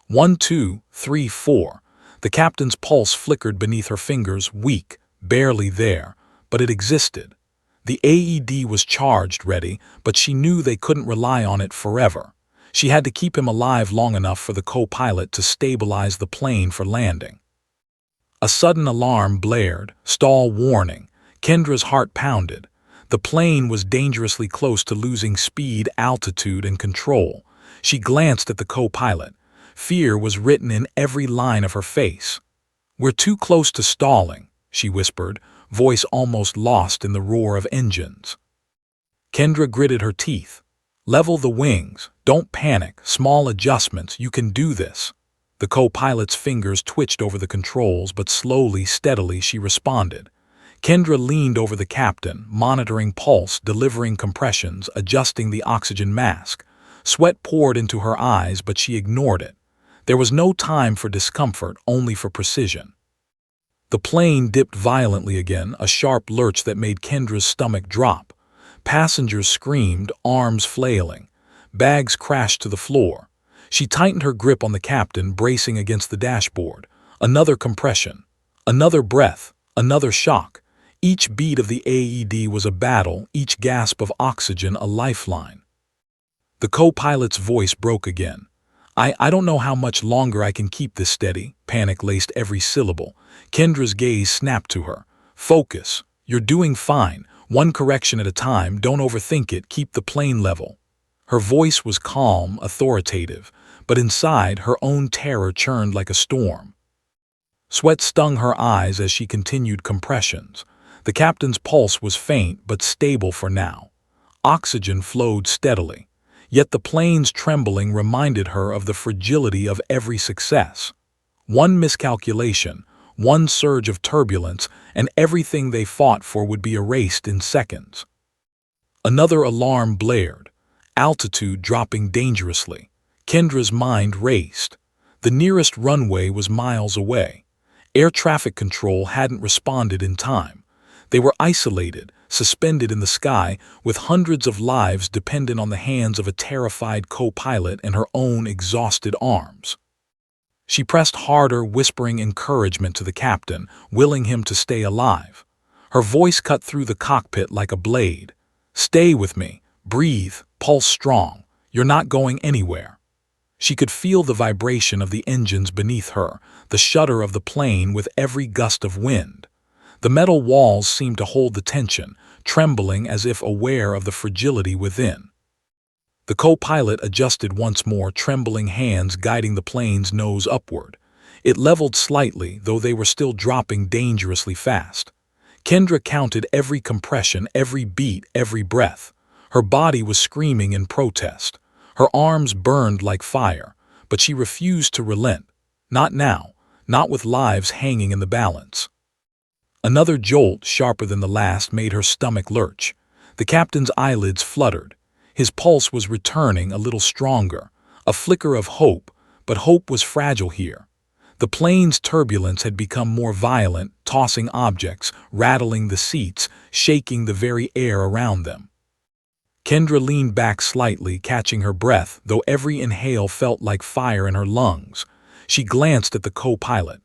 1, 2, 3, 4. The captain's pulse flickered beneath her fingers, weak, barely there, but it existed. The AED was charged, ready, but she knew they couldn't rely on it forever. She had to keep him alive long enough for the co-pilot to stabilize the plane for landing. A sudden alarm blared, stall warning. Kendra's heart pounded. The plane was dangerously close to losing speed, altitude, and control. She glanced at the co-pilot. Fear was written in every line of her face. "We're too close to stalling," she whispered, voice almost lost in the roar of engines. Kendra gritted her teeth. "Level the wings. Don't panic. Small adjustments. You can do this." The co-pilot's fingers twitched over the controls, but slowly, steadily, she responded. Kendra leaned over the captain, monitoring pulse, delivering compressions, adjusting the oxygen mask. Sweat poured into her eyes, but she ignored it. There was no time for discomfort, only for precision. The plane dipped violently again, a sharp lurch that made Kendra's stomach drop. Passengers screamed, arms flailing. Bags crashed to the floor. She tightened her grip on the captain, bracing against the dashboard. Another compression. Another breath. Another shock. Each beat of the AED was a battle, each gasp of oxygen a lifeline. The co-pilot's voice broke again. I don't know how much longer I can keep this steady," panic laced every syllable. Kendra's gaze snapped to her. "Focus. You're doing fine. One correction at a time, don't overthink it, keep the plane level." Her voice was calm, authoritative, but inside her own terror churned like a storm. Sweat stung her eyes as she continued compressions. The captain's pulse was faint but stable for now. Oxygen flowed steadily. Yet the plane's trembling reminded her of the fragility of every success. One miscalculation, one surge of turbulence, and everything they fought for would be erased in seconds. Another alarm blared, altitude dropping dangerously. Kendra's mind raced. The nearest runway was miles away. Air traffic control hadn't responded in time. They were isolated, suspended in the sky, with hundreds of lives dependent on the hands of a terrified co-pilot and her own exhausted arms. She pressed harder, whispering encouragement to the captain, willing him to stay alive. Her voice cut through the cockpit like a blade. "Stay with me. Breathe. Pulse strong. You're not going anywhere." She could feel the vibration of the engines beneath her, the shudder of the plane with every gust of wind. The metal walls seemed to hold the tension, trembling as if aware of the fragility within. The co-pilot adjusted once more, trembling hands guiding the plane's nose upward. It leveled slightly, though they were still dropping dangerously fast. Kendra counted every compression, every beat, every breath. Her body was screaming in protest. Her arms burned like fire, but she refused to relent. Not now, not with lives hanging in the balance. Another jolt, sharper than the last, made her stomach lurch. The captain's eyelids fluttered. His pulse was returning, a little stronger. A flicker of hope, but hope was fragile here. The plane's turbulence had become more violent, tossing objects, rattling the seats, shaking the very air around them. Kendra leaned back slightly, catching her breath, though every inhale felt like fire in her lungs. She glanced at the co-pilot.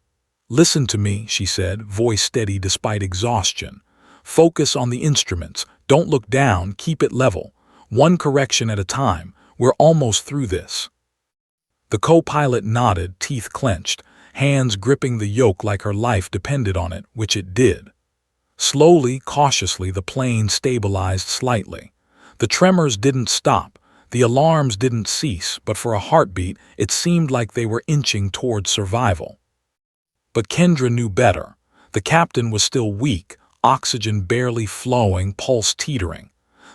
"Listen to me," she said, voice steady despite exhaustion. "Focus on the instruments. Don't look down, keep it level. One correction at a time. We're almost through this." The co-pilot nodded, teeth clenched, hands gripping the yoke like her life depended on it, which it did. Slowly, cautiously, the plane stabilized slightly. The tremors didn't stop, the alarms didn't cease, but for a heartbeat, it seemed like they were inching towards survival. But Kendra knew better. The captain was still weak, oxygen barely flowing, pulse teetering.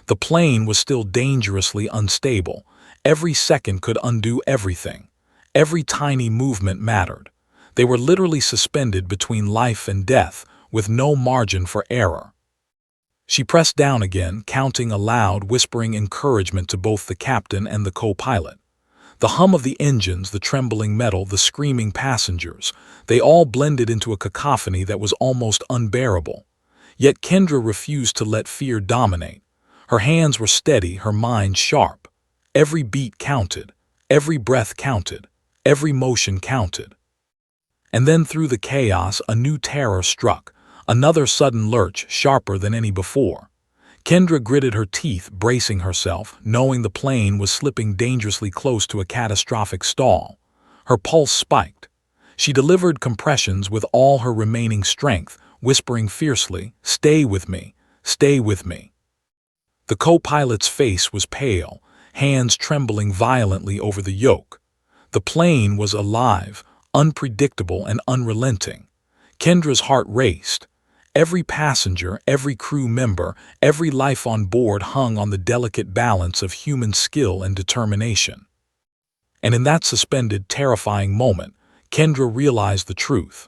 The plane was still dangerously unstable. Every second could undo everything. Every tiny movement mattered. They were literally suspended between life and death, with no margin for error. She pressed down again, counting aloud, whispering encouragement to both the captain and the co-pilot. The hum of the engines, the trembling metal, the screaming passengers, they all blended into a cacophony that was almost unbearable. Yet Kendra refused to let fear dominate. Her hands were steady, her mind sharp. Every beat counted, every breath counted, every motion counted. And then through the chaos, a new terror struck, another sudden lurch, sharper than any before. Kendra gritted her teeth, bracing herself, knowing the plane was slipping dangerously close to a catastrophic stall. Her pulse spiked. She delivered compressions with all her remaining strength, whispering fiercely, "Stay with me, stay with me." The co-pilot's face was pale, hands trembling violently over the yoke. The plane was alive, unpredictable and unrelenting. Kendra's heart raced. Every passenger, every crew member, every life on board hung on the delicate balance of human skill and determination. And in that suspended, terrifying moment, Kendra realized the truth.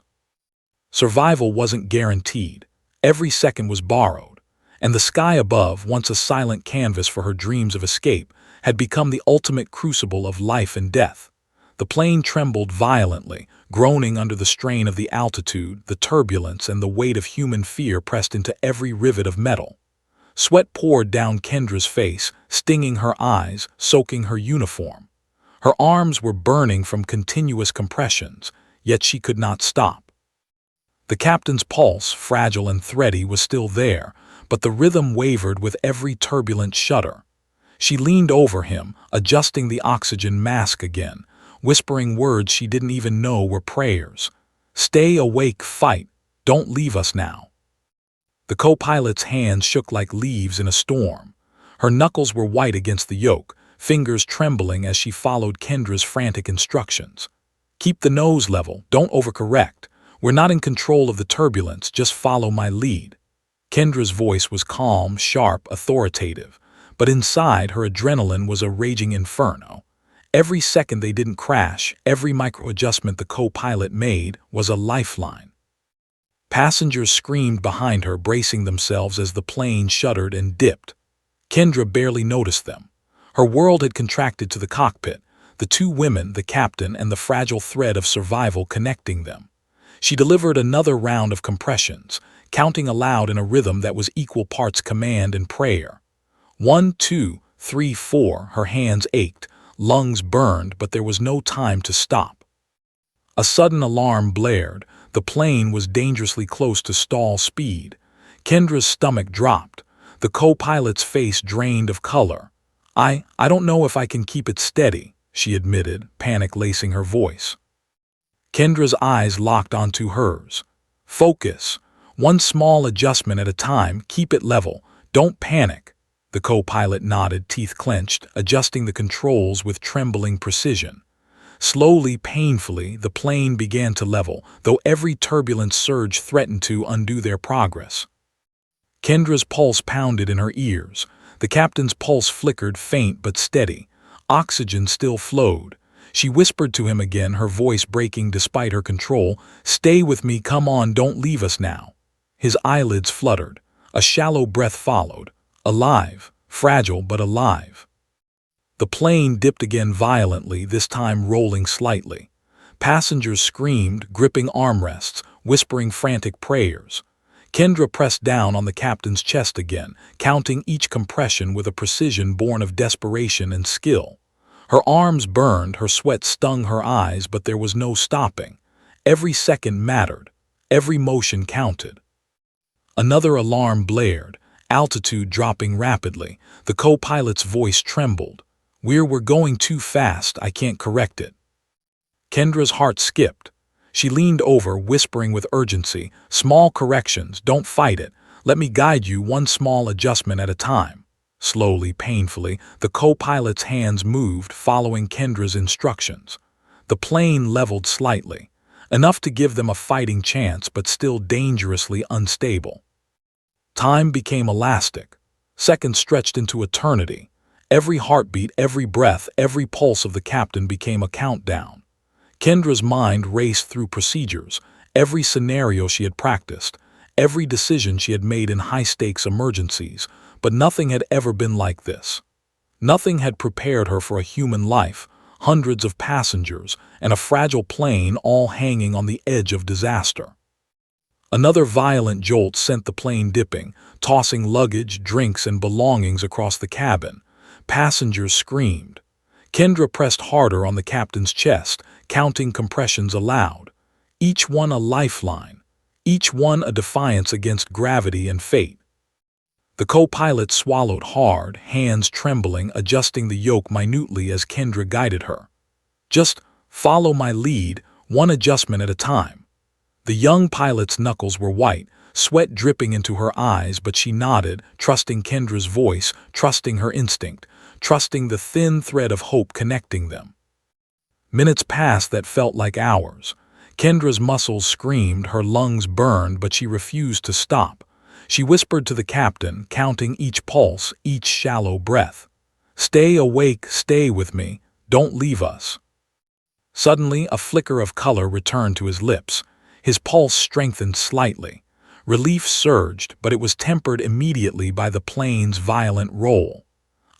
Survival wasn't guaranteed. Every second was borrowed. And the sky above, once a silent canvas for her dreams of escape, had become the ultimate crucible of life and death. The plane trembled violently, groaning under the strain of the altitude, the turbulence, and the weight of human fear pressed into every rivet of metal. Sweat poured down Kendra's face, stinging her eyes, soaking her uniform. Her arms were burning from continuous compressions, yet she could not stop. The captain's pulse, fragile and thready, was still there, but the rhythm wavered with every turbulent shudder. She leaned over him, adjusting the oxygen mask again, whispering words she didn't even know were prayers. "Stay awake, fight. Don't leave us now." The co-pilot's hands shook like leaves in a storm. Her knuckles were white against the yoke, fingers trembling as she followed Kendra's frantic instructions. "Keep the nose level, don't overcorrect. We're not in control of the turbulence, just follow my lead." Kendra's voice was calm, sharp, authoritative, but inside her adrenaline was a raging inferno. Every second they didn't crash, every micro-adjustment the co-pilot made was a lifeline. Passengers screamed behind her, bracing themselves as the plane shuddered and dipped. Kendra barely noticed them. Her world had contracted to the cockpit, the two women, the captain, and the fragile thread of survival connecting them. She delivered another round of compressions, counting aloud in a rhythm that was equal parts command and prayer. 1, 2, 3, 4, her hands ached. Lungs burned, but there was no time to stop. A sudden alarm blared. The plane was dangerously close to stall speed. Kendra's stomach dropped. The co-pilot's face drained of color. I don't know if I can keep it steady," she admitted, panic lacing her voice. Kendra's eyes locked onto hers. "Focus. One small adjustment at a time, keep it level. Don't panic." The co-pilot nodded, teeth clenched, adjusting the controls with trembling precision. Slowly, painfully, the plane began to level, though every turbulent surge threatened to undo their progress. Kendra's pulse pounded in her ears. The captain's pulse flickered, faint but steady. Oxygen still flowed. She whispered to him again, her voice breaking despite her control, "Stay with me, come on, don't leave us now." His eyelids fluttered. A shallow breath followed. Alive, fragile but alive. The plane dipped again violently, this time rolling slightly. Passengers screamed, gripping armrests, whispering frantic prayers. Kendra pressed down on the captain's chest again, counting each compression with a precision born of desperation and skill. Her arms burned, her sweat stung her eyes, but there was no stopping. Every second mattered. Every motion counted. Another alarm blared, altitude dropping rapidly. The co-pilot's voice trembled. We're going too fast, I can't correct it." Kendra's heart skipped. She leaned over, whispering with urgency, "Small corrections, don't fight it. Let me guide you one small adjustment at a time." Slowly, painfully, the co-pilot's hands moved, following Kendra's instructions. The plane leveled slightly, enough to give them a fighting chance, but still dangerously unstable. Time became elastic. Seconds stretched into eternity. Every heartbeat, every breath, every pulse of the captain became a countdown. Kendra's mind raced through procedures, every scenario she had practiced, every decision she had made in high-stakes emergencies, but nothing had ever been like this. Nothing had prepared her for a human life, hundreds of passengers, and a fragile plane all hanging on the edge of disaster. Another violent jolt sent the plane dipping, tossing luggage, drinks, and belongings across the cabin. Passengers screamed. Kendra pressed harder on the captain's chest, counting compressions aloud. Each one a lifeline, each one a defiance against gravity and fate. The co-pilot swallowed hard, hands trembling, adjusting the yoke minutely as Kendra guided her. "Just follow my lead, one adjustment at a time." The young pilot's knuckles were white, sweat dripping into her eyes, but she nodded, trusting Kendra's voice, trusting her instinct, trusting the thin thread of hope connecting them. Minutes passed that felt like hours. Kendra's muscles screamed, her lungs burned, but she refused to stop. She whispered to the captain, counting each pulse, each shallow breath. "Stay awake, stay with me, don't leave us." Suddenly, a flicker of color returned to his lips. His pulse strengthened slightly. Relief surged, but it was tempered immediately by the plane's violent roll.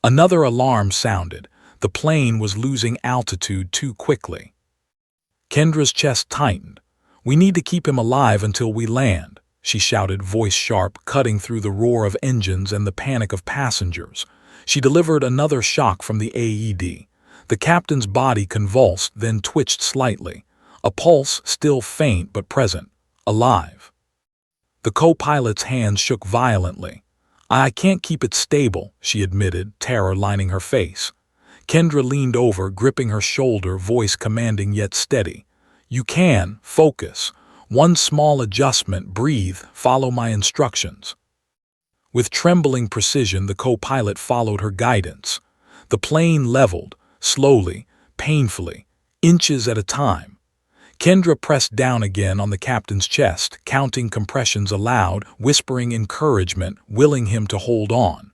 Another alarm sounded. The plane was losing altitude too quickly. Kendra's chest tightened. "We need to keep him alive until we land," she shouted, voice sharp, cutting through the roar of engines and the panic of passengers. She delivered another shock from the AED. The captain's body convulsed, then twitched slightly. A pulse, still faint but present, alive. The co-pilot's hands shook violently. "I can't keep it stable," she admitted, terror lining her face. Kendra leaned over, gripping her shoulder, voice commanding yet steady. "You can, focus. One small adjustment, breathe, follow my instructions." With trembling precision, the co-pilot followed her guidance. The plane leveled, slowly, painfully, inches at a time. Kendra pressed down again on the captain's chest, counting compressions aloud, whispering encouragement, willing him to hold on.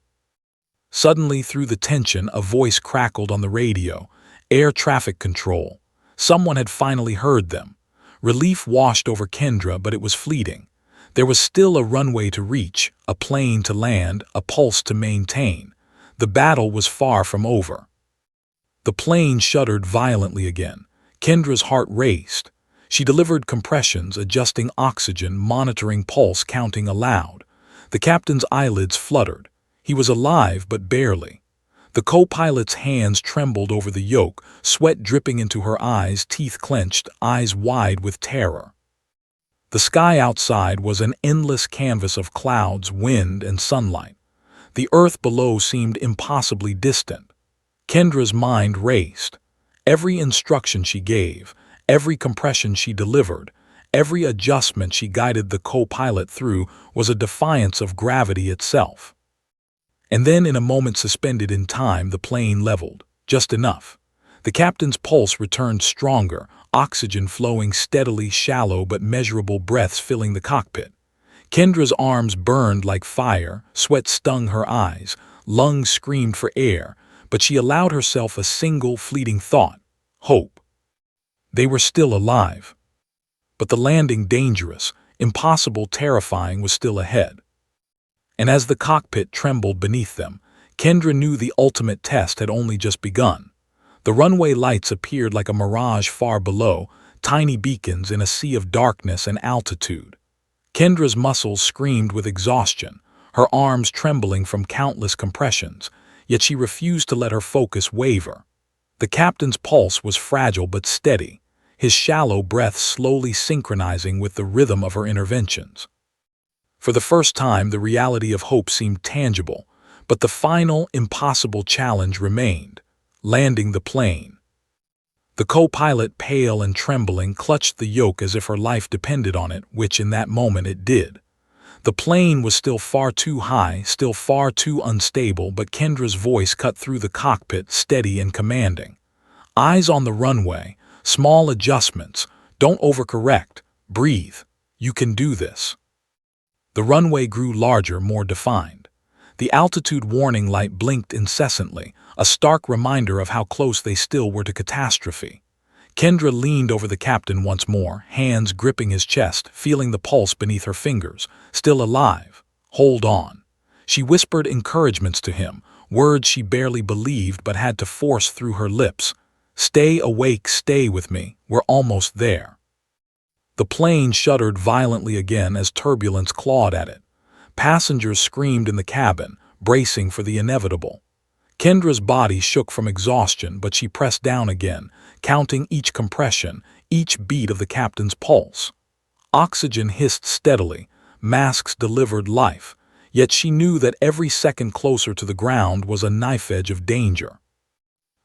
Suddenly, through the tension, a voice crackled on the radio. "Air traffic control." Someone had finally heard them. Relief washed over Kendra, but it was fleeting. There was still a runway to reach, a plane to land, a pulse to maintain. The battle was far from over. The plane shuddered violently again. Kendra's heart raced. She delivered compressions, adjusting oxygen, monitoring pulse, counting aloud. The captain's eyelids fluttered. He was alive, but barely. The co-pilot's hands trembled over the yoke, sweat dripping into her eyes, teeth clenched, eyes wide with terror. The sky outside was an endless canvas of clouds, wind, and sunlight. The earth below seemed impossibly distant. Kendra's mind raced. Every instruction she gave, every compression she delivered, every adjustment she guided the co-pilot through was a defiance of gravity itself. And then, in a moment suspended in time, the plane leveled, just enough. The captain's pulse returned stronger, oxygen flowing steadily, shallow but measurable breaths filling the cockpit. Kendra's arms burned like fire, sweat stung her eyes, lungs screamed for air, but she allowed herself a single fleeting thought: hope. They were still alive. But the landing, dangerous, impossible, terrifying, was still ahead. And as the cockpit trembled beneath them, Kendra knew the ultimate test had only just begun. The runway lights appeared like a mirage far below, tiny beacons in a sea of darkness and altitude. Kendra's muscles screamed with exhaustion, her arms trembling from countless compressions, yet she refused to let her focus waver. The captain's pulse was fragile but steady, his shallow breath slowly synchronizing with the rhythm of her interventions. For the first time, the reality of hope seemed tangible, but the final, impossible challenge remained: landing the plane. The co-pilot, pale and trembling, clutched the yoke as if her life depended on it, which in that moment it did. The plane was still far too high, still far too unstable, but Kendra's voice cut through the cockpit, steady and commanding. Eyes on the runway, small adjustments, don't overcorrect, breathe, you can do this. The runway grew larger, more defined. The altitude warning light blinked incessantly, a stark reminder of how close they still were to catastrophe. Kendra leaned over the captain once more, hands gripping his chest, feeling the pulse beneath her fingers. Still alive. Hold on. She whispered encouragements to him, words she barely believed but had to force through her lips. Stay awake, stay with me, we're almost there. The plane shuddered violently again as turbulence clawed at it. Passengers screamed in the cabin, bracing for the inevitable. Kendra's body shook from exhaustion, but she pressed down again, counting each compression, each beat of the captain's pulse. Oxygen hissed steadily, masks delivered life, yet she knew that every second closer to the ground was a knife edge of danger.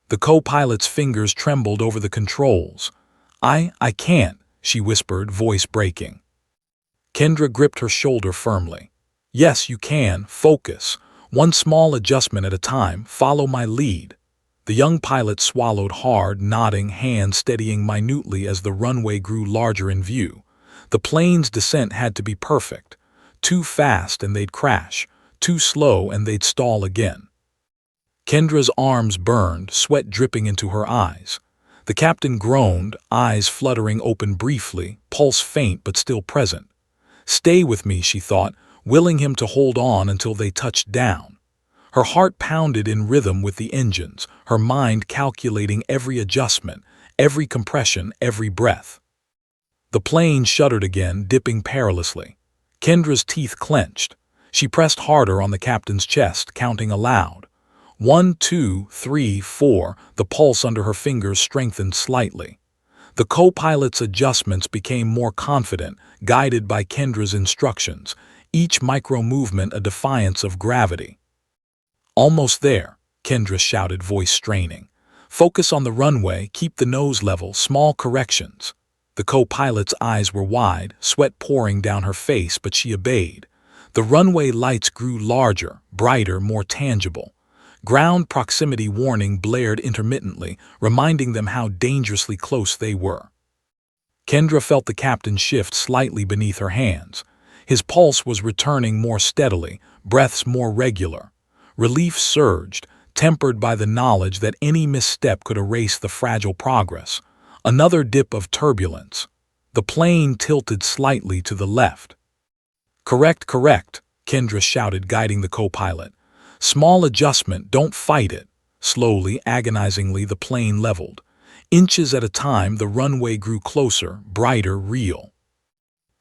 The co-pilot's fingers trembled over the controls. I can't, she whispered, voice breaking. Kendra gripped her shoulder firmly. Yes, you can. Focus. One small adjustment at a time. Follow my lead. The young pilot swallowed hard, nodding, hands steadying minutely as the runway grew larger in view. The plane's descent had to be perfect. Too fast and they'd crash. Too slow and they'd stall again. Kendra's arms burned, sweat dripping into her eyes. The captain groaned, eyes fluttering open briefly, pulse faint but still present. Stay with me, she thought, willing him to hold on until they touched down. Her heart pounded in rhythm with the engines, her mind calculating every adjustment, every compression, every breath. The plane shuddered again, dipping perilously. Kendra's teeth clenched. She pressed harder on the captain's chest, counting aloud. 1, 2, 3, 4, the pulse under her fingers strengthened slightly. The co-pilot's adjustments became more confident, guided by Kendra's instructions, each micro-movement a defiance of gravity. Almost there, Kendra shouted, voice straining. Focus on the runway, keep the nose level, small corrections. The co-pilot's eyes were wide, sweat pouring down her face, but she obeyed. The runway lights grew larger, brighter, more tangible. Ground proximity warning blared intermittently, reminding them how dangerously close they were. Kendra felt the captain shift slightly beneath her hands. His pulse was returning more steadily, breaths more regular. Relief surged, tempered by the knowledge that any misstep could erase the fragile progress. Another dip of turbulence. The plane tilted slightly to the left. Correct, Kendra shouted, guiding the co-pilot. Small adjustment, don't fight it. Slowly, agonizingly, the plane leveled. Inches at a time, the runway grew closer, brighter, real.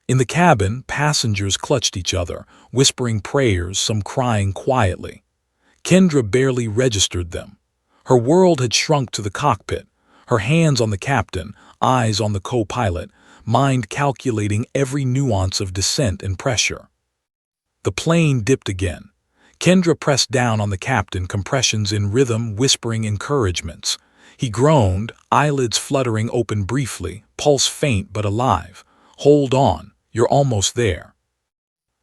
In the cabin, passengers clutched each other, whispering prayers, some crying quietly. Kendra barely registered them. Her world had shrunk to the cockpit, her hands on the captain, eyes on the co-pilot, mind calculating every nuance of descent and pressure. The plane dipped again. Kendra pressed down on the captain, compressions in rhythm, whispering encouragements. He groaned, eyelids fluttering open briefly, pulse faint but alive. Hold on, you're almost there.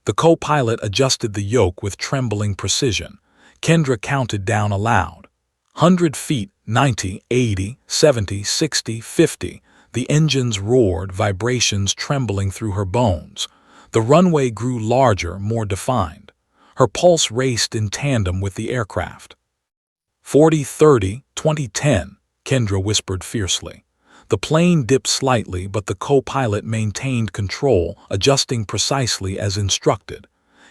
The co-pilot adjusted the yoke with trembling precision. Kendra counted down aloud. 100 feet, 90, 80, 70, 60, 50. The engines roared, vibrations trembling through her bones. The runway grew larger, more defined. Her pulse raced in tandem with the aircraft. 40, 30, 20, 10, Kendra whispered fiercely. The plane dipped slightly, but the co-pilot maintained control, adjusting precisely as instructed.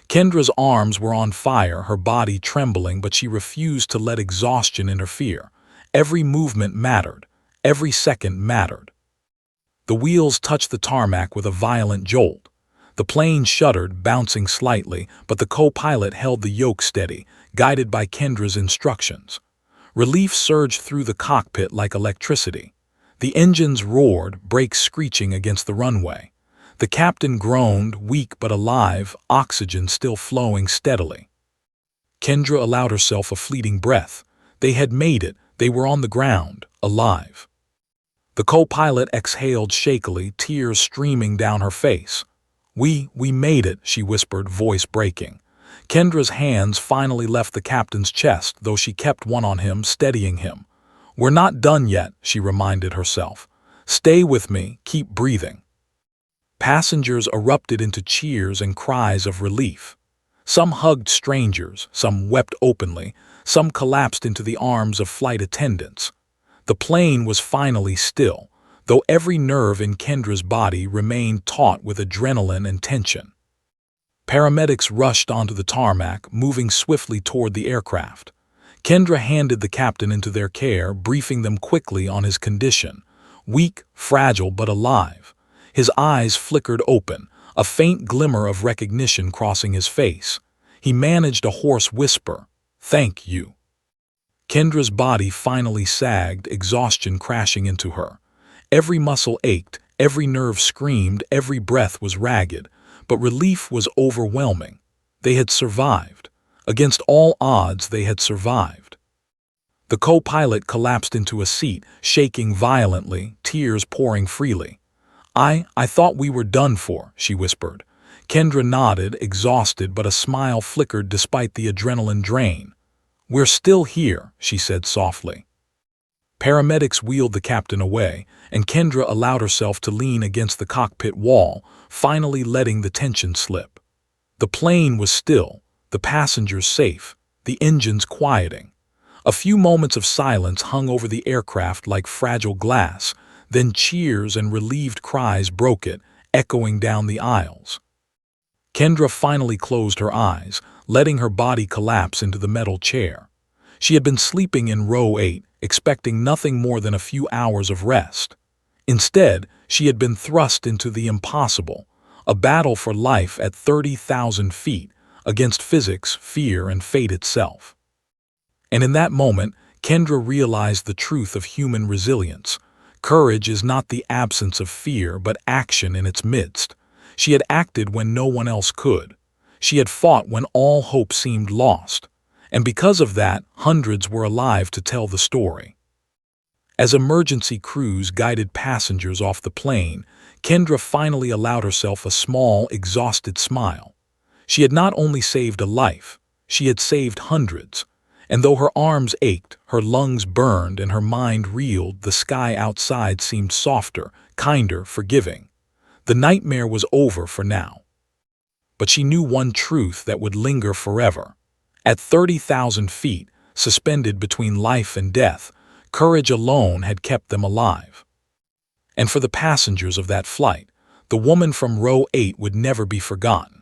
Kendra's arms were on fire, her body trembling, but she refused to let exhaustion interfere. Every movement mattered. Every second mattered. The wheels touched the tarmac with a violent jolt. The plane shuddered, bouncing slightly, but the co-pilot held the yoke steady, guided by Kendra's instructions. Relief surged through the cockpit like electricity. The engines roared, brakes screeching against the runway. The captain groaned, weak but alive, oxygen still flowing steadily. Kendra allowed herself a fleeting breath. They had made it. They were on the ground, alive. The co-pilot exhaled shakily, tears streaming down her face. We made it," she whispered, voice breaking. Kendra's hands finally left the captain's chest, though she kept one on him, steadying him. "We're not done yet," she reminded herself. "Stay with me, keep breathing." Passengers erupted into cheers and cries of relief. Some hugged strangers, some wept openly, some collapsed into the arms of flight attendants. The plane was finally still, though every nerve in Kendra's body remained taut with adrenaline and tension. Paramedics rushed onto the tarmac, moving swiftly toward the aircraft. Kendra handed the captain into their care, briefing them quickly on his condition. Weak, fragile, but alive. His eyes flickered open, a faint glimmer of recognition crossing his face. He managed a hoarse whisper, "Thank you." Kendra's body finally sagged, exhaustion crashing into her. Every muscle ached, every nerve screamed, every breath was ragged, but relief was overwhelming. They had survived. Against all odds, they had survived. The co-pilot collapsed into a seat, shaking violently, tears pouring freely. I thought we were done for," she whispered. Kendra nodded, exhausted, but a smile flickered despite the adrenaline drain. "We're still here," she said softly. Paramedics wheeled the captain away, and Kendra allowed herself to lean against the cockpit wall, finally letting the tension slip. The plane was still, the passengers safe, the engines quieting. A few moments of silence hung over the aircraft like fragile glass, then cheers and relieved cries broke it, echoing down the aisles. Kendra finally closed her eyes, letting her body collapse into the metal chair. She had been sleeping in row 8, expecting nothing more than a few hours of rest. Instead, she had been thrust into the impossible, a battle for life at 30,000 feet, against physics, fear, and fate itself. And in that moment, Kendra realized the truth of human resilience. Courage is not the absence of fear, but action in its midst. She had acted when no one else could. She had fought when all hope seemed lost. And because of that, hundreds were alive to tell the story. As emergency crews guided passengers off the plane, Kendra finally allowed herself a small, exhausted smile. She had not only saved a life, she had saved hundreds. And though her arms ached, her lungs burned, and her mind reeled, the sky outside seemed softer, kinder, forgiving. The nightmare was over for now. But she knew one truth that would linger forever. At 30,000 feet, suspended between life and death, courage alone had kept them alive. And for the passengers of that flight, the woman from row 8 would never be forgotten.